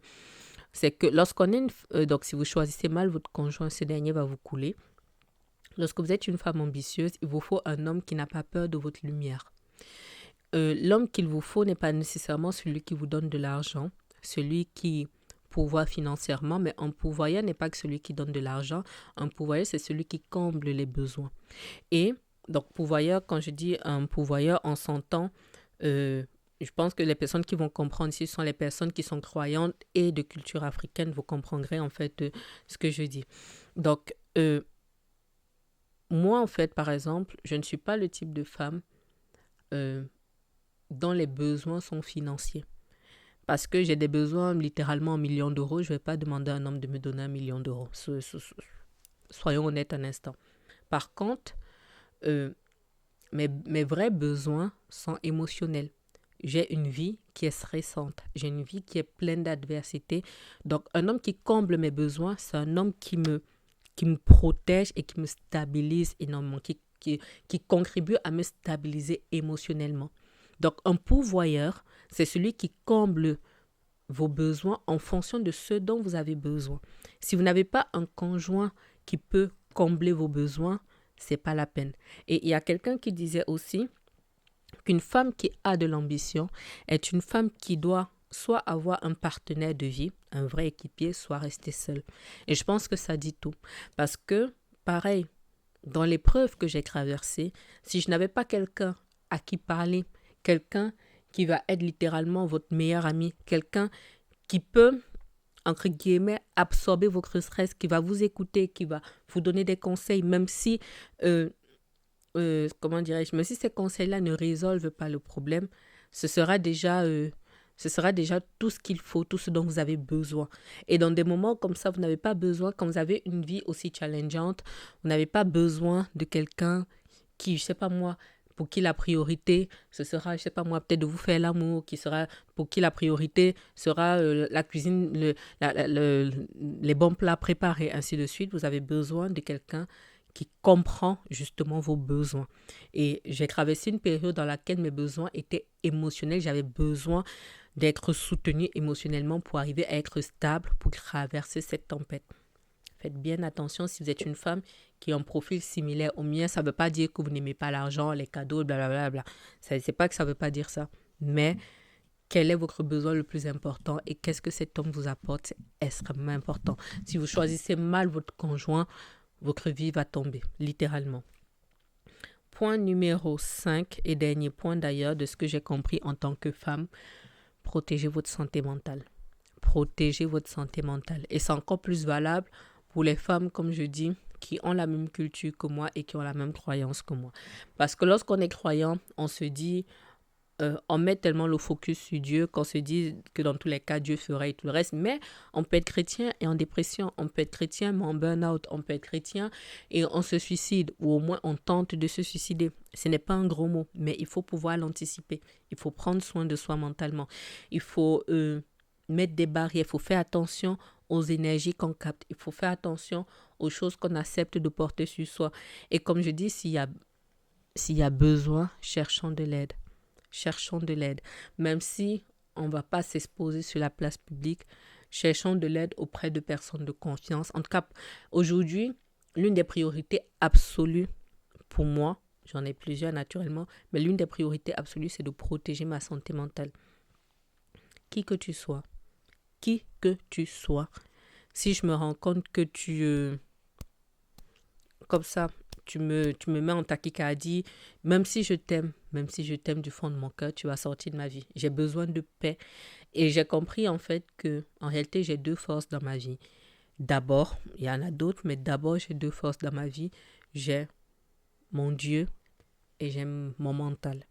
c'est que lorsqu'on est donc si vous choisissez mal votre conjoint, ce dernier va vous couler. Lorsque vous êtes une femme ambitieuse, il vous faut un homme qui n'a pas peur de votre lumière. L'homme qu'il vous faut n'est pas nécessairement celui qui vous donne de l'argent, celui qui pourvoit financièrement, mais un pourvoyeur n'est pas que celui qui donne de l'argent. Un pourvoyeur, c'est celui qui comble les besoins. Et donc pourvoyeur, quand je dis un pourvoyeur, on s'entend je pense que les personnes qui vont comprendre ici sont les personnes qui sont croyantes et de culture africaine. Vous comprendrez en fait ce que je dis. Donc, moi en fait, par exemple, je ne suis pas le type de femme dont les besoins sont financiers. Parce que j'ai des besoins littéralement en millions d'euros, je ne vais pas demander à un homme de me donner 1 million d'euros. Soyons honnêtes un instant. Par contre, mes vrais besoins sont émotionnels. J'ai une vie qui est stressante. J'ai une vie qui est pleine d'adversité. Donc, un homme qui comble mes besoins, c'est un homme qui me protège et qui me stabilise énormément, qui contribue à me stabiliser émotionnellement. Donc, un pourvoyeur, c'est celui qui comble vos besoins en fonction de ce dont vous avez besoin. Si vous n'avez pas un conjoint qui peut combler vos besoins, c'est pas la peine. Et il y a quelqu'un qui disait aussi qu'une femme qui a de l'ambition est une femme qui doit soit avoir un partenaire de vie, un vrai équipier, soit rester seule. Et je pense que ça dit tout. Parce que, pareil, dans l'épreuve que j'ai traversée, si je n'avais pas quelqu'un à qui parler, quelqu'un qui va être littéralement votre meilleur ami, quelqu'un qui peut, entre guillemets, absorber votre stress, qui va vous écouter, qui va vous donner des conseils, même si comment dirais-je, même si ces conseils-là ne résolvent pas le problème, ce sera déjà tout ce qu'il faut, tout ce dont vous avez besoin. Et dans des moments comme ça, vous n'avez pas besoin, quand vous avez une vie aussi challengeante, vous n'avez pas besoin de quelqu'un qui, je sais pas moi, pour qui la priorité, ce sera, je sais pas moi, peut-être de vous faire l'amour, pour qui la priorité sera la cuisine, les bons plats préparés, ainsi de suite. Vous avez besoin de quelqu'un qui comprend justement vos besoins. Et j'ai traversé une période dans laquelle mes besoins étaient émotionnels. J'avais besoin d'être soutenue émotionnellement pour arriver à être stable, pour traverser cette tempête. Faites bien attention si vous êtes une femme qui a un profil similaire au mien. Ça ne veut pas dire que vous n'aimez pas l'argent, les cadeaux, blablabla. C'est pas que ça ne veut pas dire ça. Mais quel est votre besoin le plus important et qu'est-ce que cet homme vous apporte? C'est extrêmement important. Si vous choisissez mal votre conjoint, votre vie va tomber, littéralement. Point numéro 5 et dernier point d'ailleurs de ce que j'ai compris en tant que femme, protégez votre santé mentale. Protégez votre santé mentale. Et c'est encore plus valable pour les femmes, comme je dis, qui ont la même culture que moi et qui ont la même croyance que moi. Parce que lorsqu'on est croyant, on se dit, on met tellement le focus sur Dieu qu'on se dit que dans tous les cas, Dieu fera et tout le reste. Mais on peut être chrétien et en dépression. On peut être chrétien mais en burn-out. On peut être chrétien et on se suicide. Ou au moins, on tente de se suicider. Ce n'est pas un gros mot, mais il faut pouvoir l'anticiper. Il faut prendre soin de soi mentalement. Il faut mettre des barrières. Il faut faire attention aux énergies qu'on capte. Il faut faire attention aux choses qu'on accepte de porter sur soi. Et comme je dis, s'il y a besoin, cherchons de l'aide. Cherchons de l'aide. Même si on ne va pas s'exposer sur la place publique, cherchons de l'aide auprès de personnes de confiance. En tout cas, aujourd'hui, l'une des priorités absolues pour moi, j'en ai plusieurs naturellement, mais l'une des priorités absolues, c'est de protéger ma santé mentale. Qui que tu sois, si je me rends compte que comme ça, tu me mets en tachycardie, même si je t'aime du fond de mon cœur, tu vas sortir de ma vie. J'ai besoin de paix. Et j'ai compris en fait que, en réalité, j'ai deux forces dans ma vie. D'abord, il y en a d'autres, mais d'abord, j'ai deux forces dans ma vie. J'ai mon Dieu et j'ai mon mental.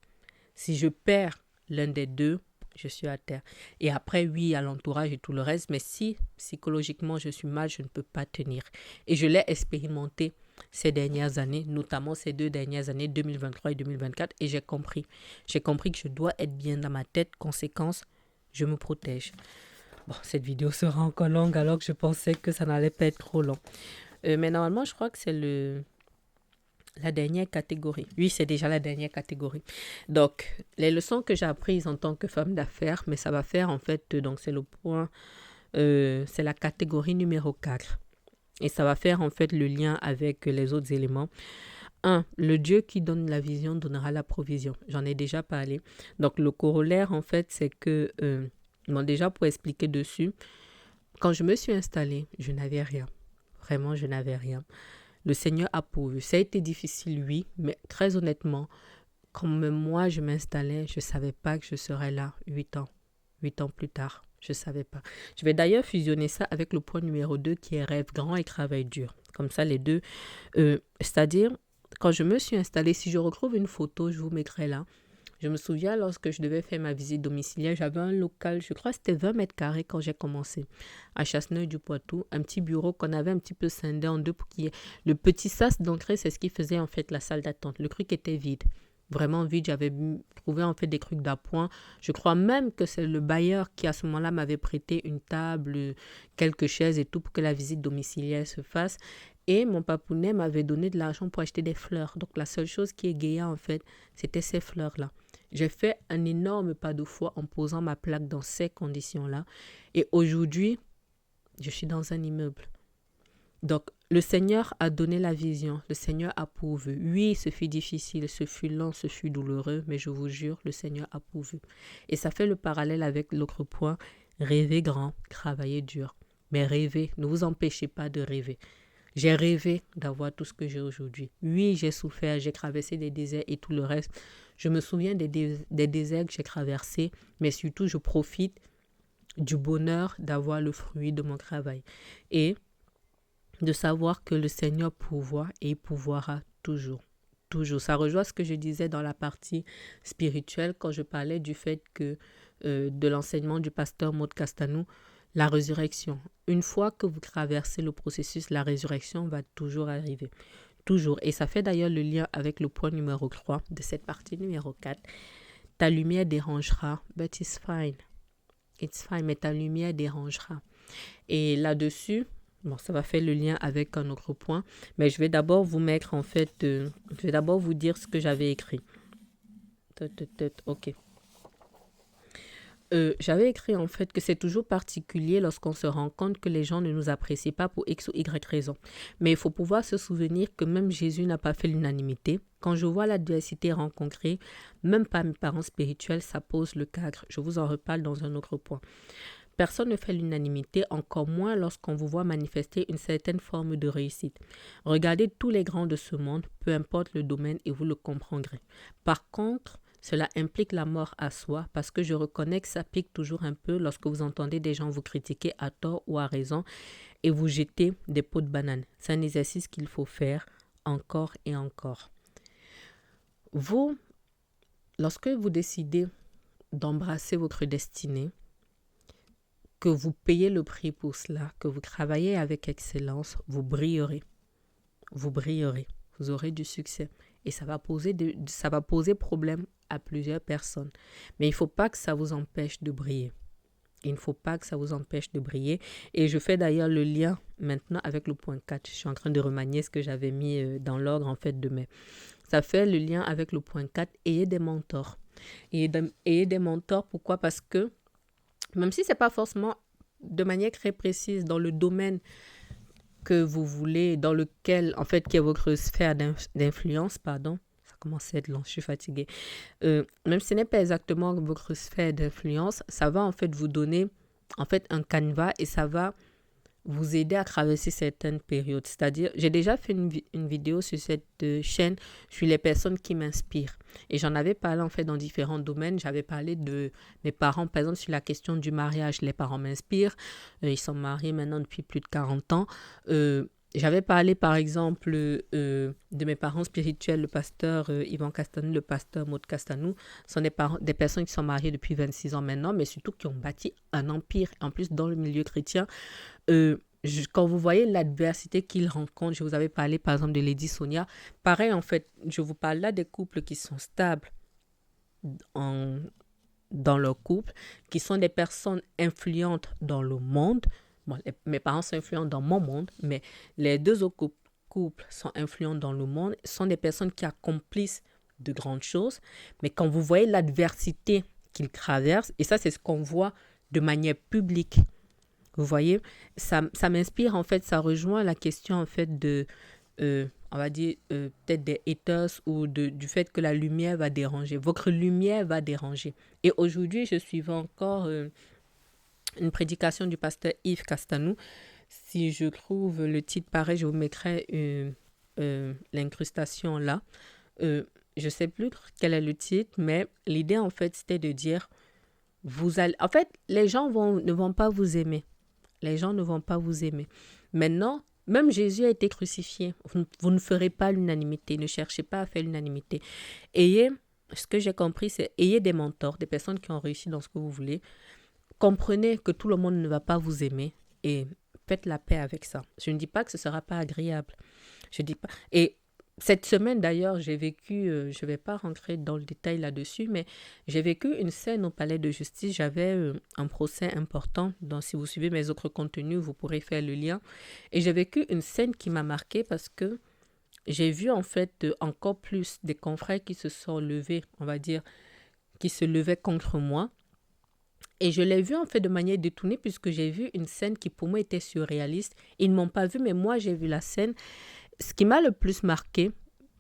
Si je perds l'un des deux, je suis à terre. Et après, oui, il y a l'entourage et tout le reste, mais si psychologiquement je suis mal, je ne peux pas tenir. Et je l'ai expérimenté ces dernières années, notamment ces 2 dernières années, 2023 et 2024, et j'ai compris. J'ai compris que je dois être bien dans ma tête. Conséquence, je me protège. Bon, cette vidéo sera encore longue alors que je pensais que ça n'allait pas être trop long. Mais normalement, je crois que c'est la dernière catégorie. Oui, c'est déjà la dernière catégorie. Donc, les leçons que j'ai apprises en tant que femme d'affaires, mais ça va faire en fait, donc c'est le point, c'est la catégorie numéro 4. Et ça va faire en fait le lien avec les autres éléments. 1. Le Dieu qui donne la vision donnera la provision. J'en ai déjà parlé. Donc, le corollaire en fait, c'est que, bon, déjà pour expliquer dessus, quand je me suis installée, je n'avais rien. Vraiment, je n'avais rien. Le Seigneur a pourvu. Ça a été difficile, oui, mais très honnêtement, quand même moi je m'installais, je ne savais pas que je serais là 8 ans. 8 ans plus tard, je ne savais pas. Je vais d'ailleurs fusionner ça avec le point numéro 2 qui est rêve grand et travail dur. Comme ça, les deux. C'est-à-dire, quand je me suis installée, si je retrouve une photo, je vous mettrai là. Je me souviens lorsque je devais faire ma visite domiciliaire, j'avais un local, je crois que c'était 20 mètres carrés quand j'ai commencé, à Chasseneuil-du-Poitou, un petit bureau qu'on avait un petit peu scindé en deux pour qu'il y ait le petit sas d'entrée, c'est ce qui faisait en fait la salle d'attente. Le truc était vide, vraiment vide, j'avais trouvé en fait des trucs d'appoint. Je crois même que c'est le bailleur qui à ce moment-là m'avait prêté une table, quelques chaises et tout pour que la visite domiciliaire se fasse. Et mon papounet m'avait donné de l'argent pour acheter des fleurs. Donc la seule chose qui égayait en fait, c'était ces fleurs-là. J'ai fait un énorme pas de foi en posant ma plaque dans ces conditions-là. Et aujourd'hui, je suis dans un immeuble. Donc, le Seigneur a donné la vision. Le Seigneur a pourvu. Oui, ce fut difficile, ce fut lent, ce fut douloureux, mais je vous jure, le Seigneur a pourvu. Et ça fait le parallèle avec l'autre point. Rêver grand, travailler dur. Mais rêver, ne vous empêchez pas de rêver. J'ai rêvé d'avoir tout ce que j'ai aujourd'hui. Oui, j'ai souffert, j'ai traversé des déserts et tout le reste. Je me souviens des déserts que j'ai traversés, mais surtout, je profite du bonheur d'avoir le fruit de mon travail. Et de savoir que le Seigneur pourvoit et il pourvoira toujours. Toujours. Ça rejoint ce que je disais dans la partie spirituelle quand je parlais du fait que de l'enseignement du pasteur Maud Castanou, la résurrection. Une fois que vous traversez le processus, la résurrection va toujours arriver. Toujours. Et ça fait d'ailleurs le lien avec le point numéro 3 de cette partie numéro 4. Ta lumière dérangera, but it's fine. It's fine, mais ta lumière dérangera. Et là-dessus, bon, ça va faire le lien avec un autre point, mais je vais d'abord vous mettre en fait, je vais d'abord vous dire ce que j'avais écrit. Ok. J'avais écrit en fait que c'est toujours particulier lorsqu'on se rend compte que les gens ne nous apprécient pas pour X ou Y raison. Mais il faut pouvoir se souvenir que même Jésus n'a pas fait l'unanimité. Quand je vois l'adversité rencontrée, même par mes parents spirituels, ça pose le cadre. Je vous en reparle dans un autre point. Personne ne fait l'unanimité, encore moins lorsqu'on vous voit manifester une certaine forme de réussite. Regardez tous les grands de ce monde, peu importe le domaine, et vous le comprendrez. Par contre, cela implique la mort à soi parce que je reconnais que ça pique toujours un peu lorsque vous entendez des gens vous critiquer à tort ou à raison et vous jeter des pots de banane. C'est un exercice qu'il faut faire encore et encore. Vous, lorsque vous décidez d'embrasser votre destinée, que vous payez le prix pour cela, que vous travaillez avec excellence, vous brillerez. Vous brillerez. Vous aurez du succès. Et ça va poser problème à plusieurs personnes. Mais il ne faut pas que ça vous empêche de briller. Il ne faut pas que ça vous empêche de briller. Et je fais d'ailleurs le lien maintenant avec le point 4. Je suis en train de remanier ce que j'avais mis dans l'ordre en fait de mai. Ça fait le lien avec le point 4. Ayez des mentors. Ayez des mentors. Pourquoi? Parce que même si ce n'est pas forcément de manière très précise dans le domaine que vous voulez, dans lequel, en fait, qui est votre sphère d'influence, pardon, ça commence à être long, je suis fatiguée. Même si ce n'est pas exactement votre sphère d'influence, ça va en fait vous donner en fait un canevas et ça va vous aider à traverser certaines périodes. C'est-à-dire, j'ai déjà fait une vidéo sur cette chaîne sur les personnes qui m'inspirent. Et j'en avais parlé en fait dans différents domaines. J'avais parlé de mes parents, par exemple, sur la question du mariage. Les parents m'inspirent. Ils sont mariés maintenant depuis plus de 40 ans. J'avais parlé, par exemple, de mes parents spirituels, le pasteur Yvan Castanou, le pasteur Maud Castanou. Ce sont des personnes qui sont mariées depuis 26 ans maintenant, mais surtout qui ont bâti un empire, en plus dans le milieu chrétien. Quand vous voyez l'adversité qu'ils rencontrent, je vous avais parlé, par exemple, de Lady Sonia. Pareil, en fait, je vous parle là des couples qui sont stables dans leur couple, qui sont des personnes influentes dans le monde. Bon, mes parents sont influents dans mon monde, mais les deux autres couples sont influents dans le monde, sont des personnes qui accomplissent de grandes choses. Mais quand vous voyez l'adversité qu'ils traversent, et ça, c'est ce qu'on voit de manière publique, vous voyez, ça m'inspire, en fait, ça rejoint la question, en fait, de, on va dire, peut-être des haters ou du fait que la lumière va déranger. Votre lumière va déranger. Et aujourd'hui, je suivais encore une prédication du pasteur Yves Castanou. Si je trouve le titre pareil, je vous mettrai l'incrustation là. Je ne sais plus quel est le titre, mais l'idée, en fait, c'était de dire, en fait, les gens ne vont pas vous aimer. Les gens ne vont pas vous aimer. Maintenant, même Jésus a été crucifié. Vous ne ferez pas l'unanimité. Ne cherchez pas à faire l'unanimité. Ce que j'ai compris, c'est ayez des mentors, des personnes qui ont réussi dans ce que vous voulez. Comprenez que tout le monde ne va pas vous aimer et faites la paix avec ça. Je ne dis pas que ce ne sera pas agréable. Je dis pas. Et cette semaine, d'ailleurs, j'ai vécu, je ne vais pas rentrer dans le détail là-dessus, mais j'ai vécu une scène au palais de justice. J'avais un procès important. Donc, si vous suivez mes autres contenus, vous pourrez faire le lien. Et j'ai vécu une scène qui m'a marquée parce que j'ai vu, en fait, encore plus des confrères qui se sont levés, on va dire, qui se levaient contre moi. Et je l'ai vu, en fait, de manière détournée puisque j'ai vu une scène qui, pour moi, était surréaliste. Ils ne m'ont pas vu, mais moi, j'ai vu la scène. Ce qui m'a le plus marqué,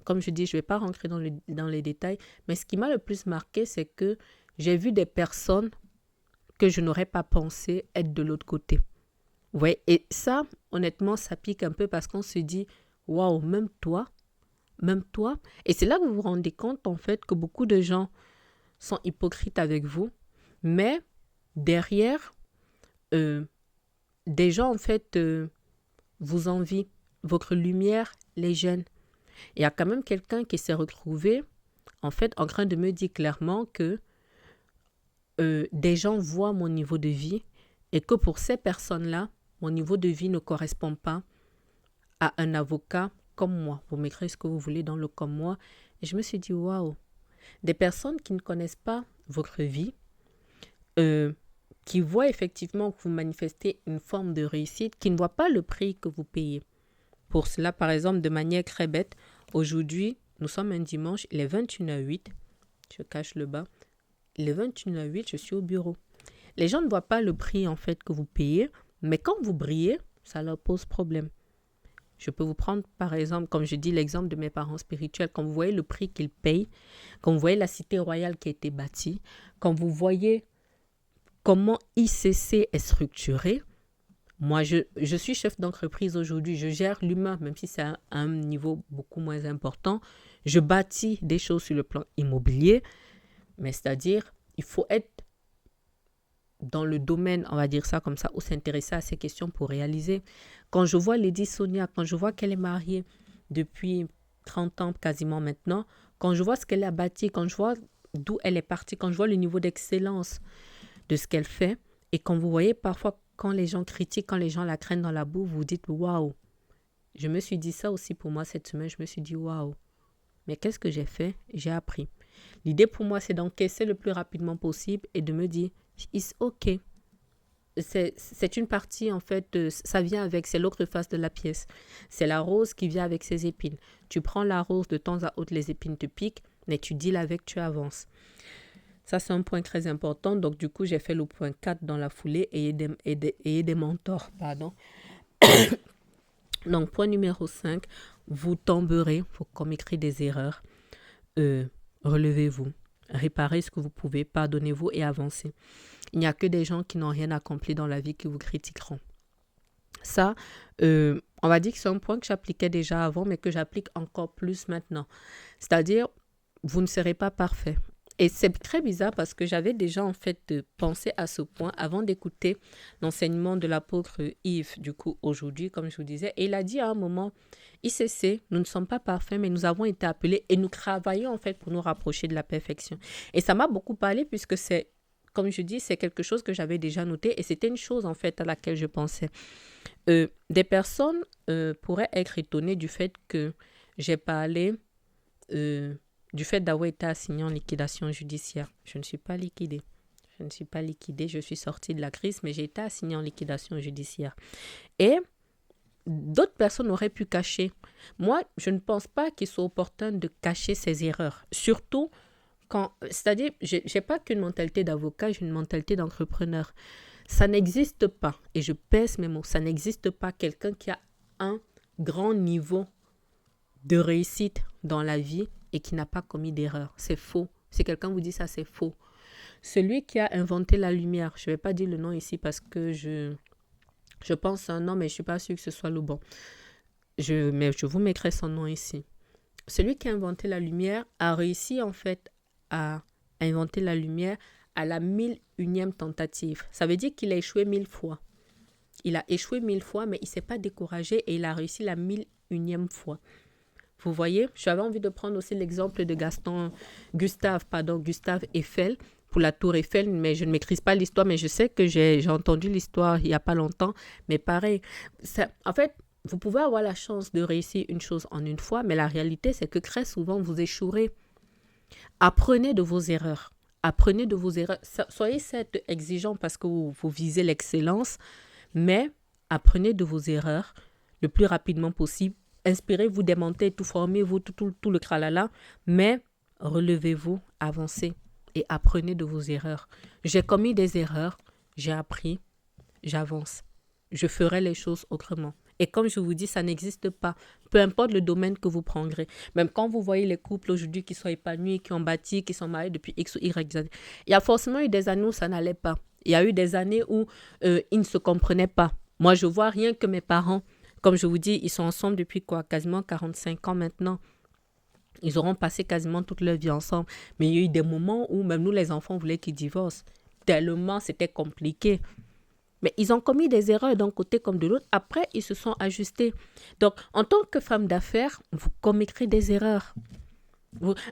comme je dis, je ne vais pas rentrer dans les détails, mais ce qui m'a le plus marqué, c'est que j'ai vu des personnes que je n'aurais pas pensé être de l'autre côté. Ouais, et ça, honnêtement, ça pique un peu parce qu'on se dit, waouh, même toi. Et c'est là que vous vous rendez compte, en fait, que beaucoup de gens sont hypocrites avec vous, mais derrière, des gens, en fait, vous envient. Votre lumière les gêne. Il y a quand même quelqu'un qui s'est retrouvé, en fait, en train de me dire clairement que des gens voient mon niveau de vie et que pour ces personnes-là, mon niveau de vie ne correspond pas à un avocat comme moi. Vous m'écrivez ce que vous voulez dans le comme moi. Et je me suis dit, waouh, des personnes qui ne connaissent pas votre vie, qui voient effectivement que vous manifestez une forme de réussite, qui ne voient pas le prix que vous payez. Pour cela, par exemple, de manière très bête, aujourd'hui, nous sommes un dimanche, il est 21h08, je cache le bas, il est 21h08, je suis au bureau. Les gens ne voient pas le prix, en fait, que vous payez, mais quand vous brillez, ça leur pose problème. Je peux vous prendre, par exemple, comme je dis, l'exemple de mes parents spirituels, quand vous voyez le prix qu'ils payent, quand vous voyez la cité royale qui a été bâtie, quand vous voyez comment ICC est structuré. Moi, je suis chef d'entreprise aujourd'hui, je gère l'humain, même si c'est à un niveau beaucoup moins important. Je bâtis des choses sur le plan immobilier, mais c'est-à-dire, il faut être dans le domaine, on va dire ça comme ça, ou s'intéresser à ces questions pour réaliser. Quand je vois Lady Sonia, quand je vois qu'elle est mariée depuis 30 ans quasiment maintenant, quand je vois ce qu'elle a bâti, quand je vois d'où elle est partie, quand je vois le niveau d'excellence de ce qu'elle fait, et quand vous voyez parfois quand les gens critiquent, quand les gens la craignent dans la boue, vous dites waouh. Je me suis dit ça aussi pour moi cette semaine, je me suis dit waouh. Mais qu'est-ce que j'ai fait? J'ai appris. L'idée pour moi, c'est d'encaisser le plus rapidement possible et de me dire, it's OK. C'est une partie, en fait, ça vient avec, c'est l'autre face de la pièce. C'est la rose qui vient avec ses épines. Tu prends la rose, de temps à autre, les épines te piquent, mais tu deals avec, tu avances. Ça, c'est un point très important. Donc, du coup, j'ai fait le point 4 dans la foulée, ayez des mentors, pardon. Donc, point numéro 5, vous tomberez, faut commettre des erreurs. Relevez-vous, réparez ce que vous pouvez, pardonnez-vous et avancez. Il n'y a que des gens qui n'ont rien accompli dans la vie qui vous critiqueront. Ça, on va dire que c'est un point que j'appliquais déjà avant, mais que j'applique encore plus maintenant. C'est-à-dire, vous ne serez pas parfait. Et c'est très bizarre parce que j'avais déjà en fait pensé à ce point avant d'écouter l'enseignement de l'apôtre Yves, du coup, aujourd'hui, comme je vous disais. Et il a dit à un moment, ICC, nous ne sommes pas parfaits, mais nous avons été appelés et nous travaillons en fait pour nous rapprocher de la perfection. Et ça m'a beaucoup parlé puisque c'est, comme je dis, c'est quelque chose que j'avais déjà noté et c'était une chose en fait à laquelle je pensais. Des personnes pourraient être étonnées du fait que j'ai parlé du fait d'avoir été assigné en liquidation judiciaire. Je ne suis pas liquidée. Je ne suis pas liquidée, je suis sortie de la crise, mais j'ai été assignée en liquidation judiciaire. Et d'autres personnes auraient pu cacher. Moi, je ne pense pas qu'il soit opportun de cacher ses erreurs. Surtout quand, c'est-à-dire, je n'ai pas qu'une mentalité d'avocat, j'ai une mentalité d'entrepreneur. Ça n'existe pas, et je pèse mes mots, ça n'existe pas quelqu'un qui a un grand niveau de réussite dans la vie et qui n'a pas commis d'erreur. C'est faux. Si quelqu'un vous dit ça, c'est faux. Celui qui a inventé la lumière, je ne vais pas dire le nom ici parce que je pense à un nom, mais je ne suis pas sûre que ce soit le bon. Mais je vous mettrai son nom ici. Celui qui a inventé la lumière a réussi en fait à inventer la lumière à la 1001e tentative. Ça veut dire qu'il a échoué 1000 fois. Il a échoué 1000 fois, mais il ne s'est pas découragé et il a réussi la 1001e fois. Vous voyez, j'avais envie de prendre aussi l'exemple de Gustave Eiffel pour la tour Eiffel, mais je ne maîtrise pas l'histoire, mais je sais que j'ai entendu l'histoire il n'y a pas longtemps, mais pareil. En fait, vous pouvez avoir la chance de réussir une chose en une fois, mais la réalité, c'est que très souvent, vous échouerez. Apprenez de vos erreurs. Apprenez de vos erreurs. Soyez certes exigeant parce que vous visez l'excellence, mais apprenez de vos erreurs le plus rapidement possible. Inspirez-vous, démontez, tout formez-vous, tout le tralala, mais relevez-vous, avancez et apprenez de vos erreurs. J'ai commis des erreurs, j'ai appris, j'avance. Je ferai les choses autrement. Et comme je vous dis, ça n'existe pas. Peu importe le domaine que vous prendrez. Même quand vous voyez les couples aujourd'hui qui sont épanouis, qui ont bâti, qui sont mariés depuis X ou Y années, il y a forcément eu des années où ça n'allait pas. Il y a eu des années où ils ne se comprenaient pas. Moi, je vois rien que mes parents. Comme je vous dis, ils sont ensemble depuis quasiment 45 ans maintenant. Ils auront passé quasiment toute leur vie ensemble. Mais il y a eu des moments où même nous, les enfants, voulaient qu'ils divorcent. Tellement c'était compliqué. Mais ils ont commis des erreurs d'un côté comme de l'autre. Après, ils se sont ajustés. Donc, en tant que femme d'affaires, vous commettrez des erreurs.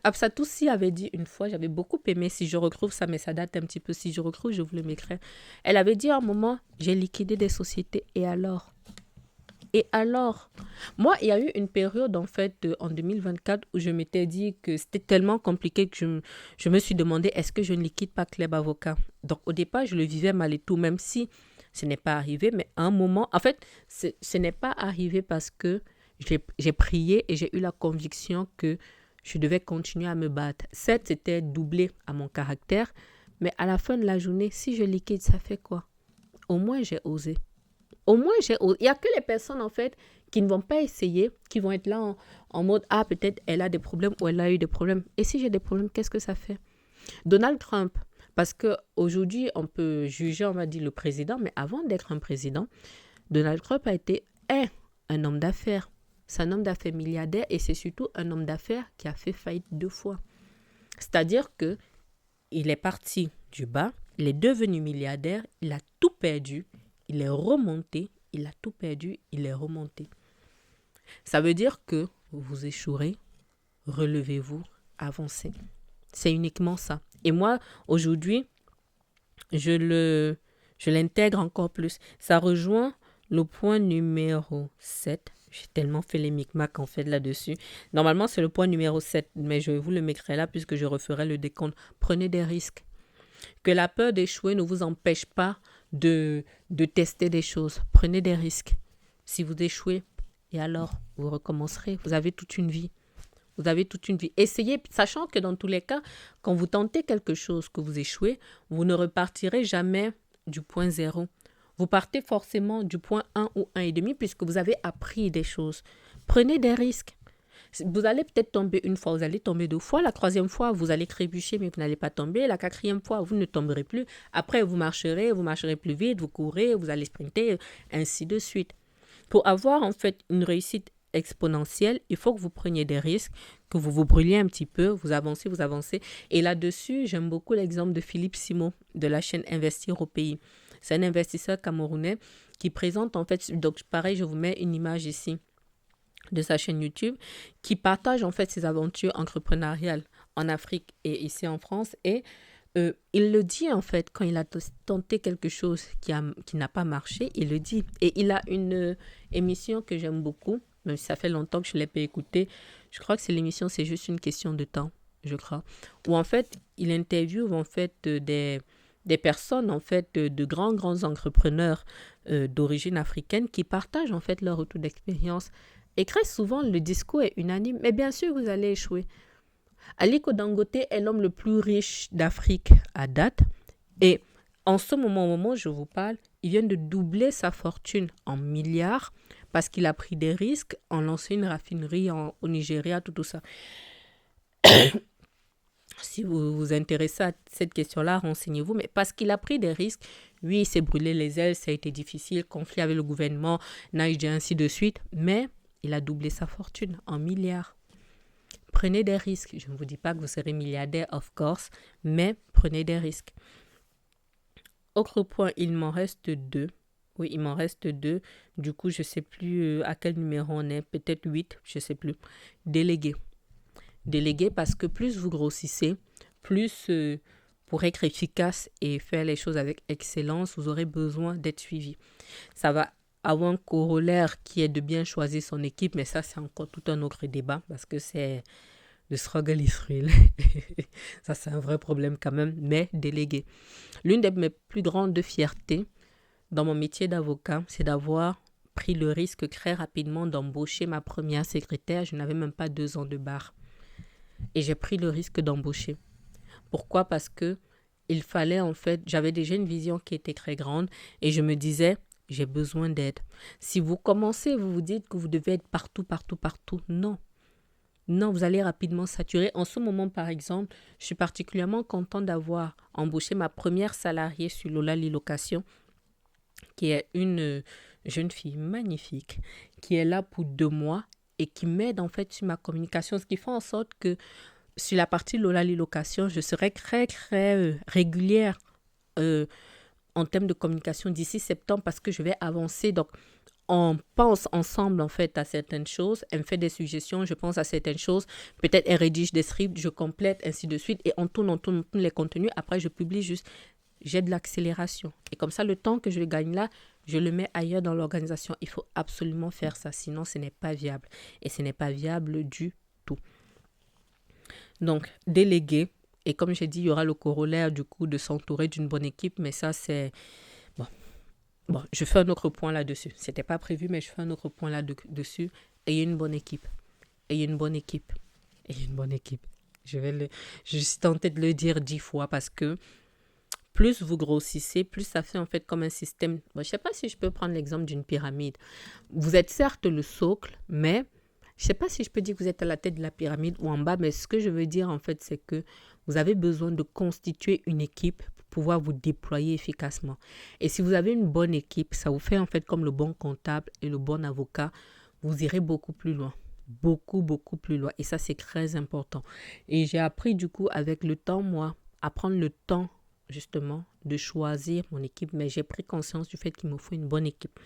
Absatoussi avait dit une fois, j'avais beaucoup aimé, si je retrouve ça, mais ça date un petit peu, si je retrouve, je vous le mettrai. Elle avait dit à un moment, j'ai liquidé des sociétés, et alors ? Moi, il y a eu une période, en fait, en 2024, où je m'étais dit que c'était tellement compliqué que je me suis demandé, est-ce que je ne liquide pas Club Avocat ? Donc, au départ, je le vivais mal et tout, même si ce n'est pas arrivé. Mais à un moment, en fait, ce n'est pas arrivé parce que j'ai prié et j'ai eu la conviction que je devais continuer à me battre. Certes, c'était doublé à mon caractère, mais à la fin de la journée, si je liquide, ça fait quoi ? Au moins, j'ai osé. Il n'y a que les personnes, en fait, qui ne vont pas essayer, qui vont être là en mode, ah, peut-être elle a des problèmes ou elle a eu des problèmes. Et si j'ai des problèmes, qu'est-ce que ça fait ? Donald Trump, parce qu'aujourd'hui, on peut juger, on va dire, le président, mais avant d'être un président, Donald Trump est un homme d'affaires. C'est un homme d'affaires milliardaire et c'est surtout un homme d'affaires qui a fait faillite 2 fois. C'est-à-dire qu'il est parti du bas, il est devenu milliardaire, il a tout perdu, il est remonté, il a tout perdu, il est remonté. Ça veut dire que vous échouerez, relevez-vous, avancez. C'est uniquement ça. Et moi, aujourd'hui, je l'intègre encore plus. Ça rejoint le point numéro 7. J'ai tellement fait les micmacs en fait là-dessus. Normalement, c'est le point numéro 7, mais je vous le mettrai là puisque je referai le décompte. Prenez des risques. Que la peur d'échouer ne vous empêche pas de tester des choses. Prenez des risques. Si vous échouez, et alors, vous recommencerez. Vous avez toute une vie. Vous avez toute une vie. Essayez, sachant que dans tous les cas, quand vous tentez quelque chose, que vous échouez, vous ne repartirez jamais du point zéro. Vous partez forcément du point 1 ou 1,5 puisque vous avez appris des choses. Prenez des risques. Vous allez peut-être tomber une fois, vous allez tomber deux fois. La troisième fois, vous allez trébucher, mais vous n'allez pas tomber. La quatrième fois, vous ne tomberez plus. Après, vous marcherez plus vite, vous courez, vous allez sprinter, ainsi de suite. Pour avoir en fait une réussite exponentielle, il faut que vous preniez des risques, que vous vous brûliez un petit peu, vous avancez. Et là-dessus, j'aime beaucoup l'exemple de Philippe Simon de la chaîne Investir au pays. C'est un investisseur camerounais qui présente en fait, donc pareil, je vous mets une image ici de sa chaîne YouTube, qui partage en fait ses aventures entrepreneuriales en Afrique et ici en France. Et il le dit en fait, quand il a tenté quelque chose qui n'a pas marché, il le dit. Et il a une émission que j'aime beaucoup, même si ça fait longtemps que je ne l'ai pas écoutée. Je crois que c'est l'émission C'est juste une question de temps, je crois. Où en fait, il interviewe en fait des personnes, en fait, de grands entrepreneurs d'origine africaine qui partagent en fait leur retour d'expérience. Et très souvent, le discours est unanime. Mais bien sûr, vous allez échouer. Aliko Dangote est l'homme le plus riche d'Afrique à date. Et en ce moment, au moment où je vous parle, il vient de doubler sa fortune en milliards parce qu'il a pris des risques en lançant une raffinerie au Nigeria, tout ça. Si vous vous intéressez à cette question-là, renseignez-vous. Mais parce qu'il a pris des risques, lui, il s'est brûlé les ailes, ça a été difficile, conflit avec le gouvernement, Niger, ainsi de suite. Mais il a doublé sa fortune en milliards. Prenez des risques. Je ne vous dis pas que vous serez milliardaire, of course, mais prenez des risques. Autre point, il m'en reste 2. Oui, il m'en reste 2. Du coup, je ne sais plus à quel numéro on est. Peut-être 8, je ne sais plus. Déléguer. Déléguer parce que plus vous grossissez, plus pour être efficace et faire les choses avec excellence, vous aurez besoin d'être suivi. Ça va avoir un corollaire qui est de bien choisir son équipe, mais ça, c'est encore tout un autre débat parce que c'est le struggle is real. Ça, c'est un vrai problème quand même, mais déléguer. L'une de mes plus grandes fiertés dans mon métier d'avocat, c'est d'avoir pris le risque très rapidement d'embaucher ma première secrétaire. Je n'avais même pas 2 ans de barre. Et j'ai pris le risque d'embaucher. Pourquoi? Parce que il fallait en fait, j'avais déjà une vision qui était très grande et je me disais, j'ai besoin d'aide. Si vous commencez, vous vous dites que vous devez être partout. Non. Non, vous allez rapidement saturer. En ce moment, par exemple, je suis particulièrement contente d'avoir embauché ma première salariée sur Lolali Location, qui est une jeune fille magnifique, qui est là pour 2 mois et qui m'aide en fait sur ma communication, ce qui fait en sorte que sur la partie Lolali Location, je serai très régulière en termes de communication d'ici septembre parce que je vais avancer. Donc, on pense ensemble en fait à certaines choses, elle me fait des suggestions, je pense à certaines choses, peut-être elle rédige des scripts, je complète, ainsi de suite, et on tourne les contenus, après je publie juste, j'ai de l'accélération. Et comme ça, le temps que je gagne là, je le mets ailleurs dans l'organisation. Il faut absolument faire ça, sinon ce n'est pas viable. Et ce n'est pas viable du tout. Donc, déléguer. Et comme j'ai dit, il y aura le corollaire du coup de s'entourer d'une bonne équipe, mais ça c'est... Bon, je fais un autre point là-dessus. C'était pas prévu, mais je fais un autre point là-dessus. Ayez une bonne équipe. Ayez une bonne équipe. Ayez une bonne équipe. Je suis tentée de le dire 10 fois parce que plus vous grossissez, plus ça fait en fait comme un système. Bon, je sais pas si je peux prendre l'exemple d'une pyramide. Vous êtes certes le socle, mais je sais pas si je peux dire que vous êtes à la tête de la pyramide ou en bas, mais ce que je veux dire en fait, c'est que vous avez besoin de constituer une équipe pour pouvoir vous déployer efficacement. Et si vous avez une bonne équipe, ça vous fait en fait comme le bon comptable et le bon avocat, vous irez beaucoup plus loin. Beaucoup plus loin. Et ça, c'est très important. Et j'ai appris du coup avec le temps, moi, à prendre le temps justement de choisir mon équipe, mais j'ai pris conscience du fait qu'il me faut une bonne équipe.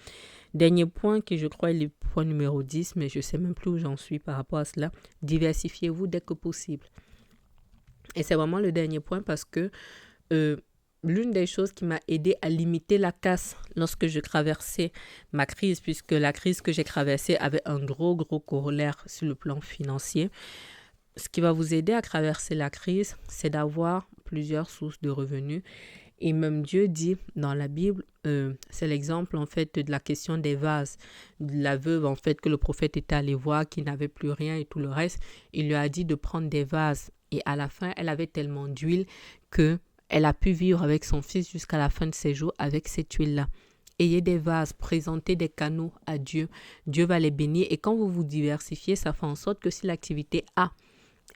Dernier point que je crois est le point numéro 10, mais je ne sais même plus où j'en suis par rapport à cela. Diversifiez-vous dès que possible. Et c'est vraiment le dernier point parce que euh, l'une des choses qui m'a aidé à limiter la casse lorsque je traversais ma crise, puisque la crise que j'ai traversée avait un gros corollaire sur le plan financier. Ce qui va vous aider à traverser la crise, c'est d'avoir plusieurs sources de revenus. Et même Dieu dit dans la Bible, c'est l'exemple en fait de la question des vases, de la veuve en fait que le prophète était allé voir, qui n'avait plus rien et tout le reste. Il lui a dit de prendre des vases. Et à la fin, elle avait tellement d'huile que elle a pu vivre avec son fils jusqu'à la fin de ses jours avec cette huile-là. Ayez des vases, présentez des canaux à Dieu. Dieu va les bénir. Et quand vous vous diversifiez, ça fait en sorte que si l'activité A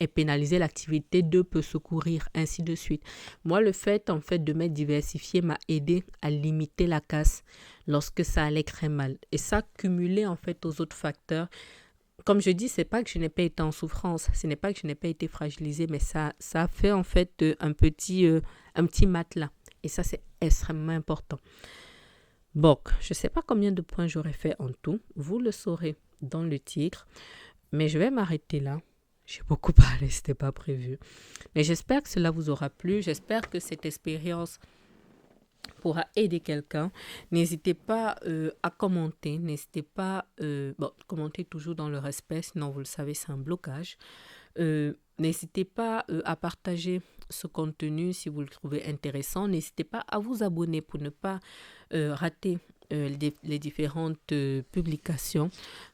est pénalisée, l'activité 2 peut secourir, ainsi de suite. Moi, le fait, en fait, de m'être diversifié m'a aidé à limiter la casse lorsque ça allait très mal. Et ça, cumulé, en fait, aux autres facteurs. Comme je dis, c'est pas que je n'ai pas été en souffrance, ce n'est pas que je n'ai pas été fragilisée, mais ça a fait, en fait, un petit matelas. Et ça, c'est extrêmement important. Bon, je ne sais pas combien de points j'aurais fait en tout. Vous le saurez dans le titre. Mais je vais m'arrêter là. J'ai beaucoup parlé, ce n'était pas prévu. Mais j'espère que cela vous aura plu. J'espère que cette expérience pourra aider quelqu'un. N'hésitez pas à commenter. N'hésitez pas, commenter toujours dans le respect, sinon vous le savez, c'est un blocage. N'hésitez pas à partager ce contenu si vous le trouvez intéressant. N'hésitez pas à vous abonner pour ne pas rater les différentes publications.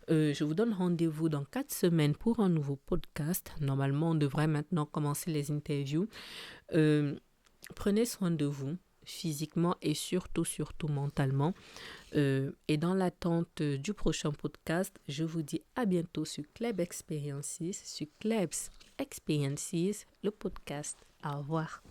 Je vous donne rendez-vous dans 4 semaines pour un nouveau podcast. Normalement, on devrait maintenant commencer les interviews. Prenez soin de vous, physiquement et surtout mentalement. Et dans l'attente du prochain podcast, je vous dis à bientôt sur Club Experiences, sur Clubs Experiences, le podcast. Au revoir.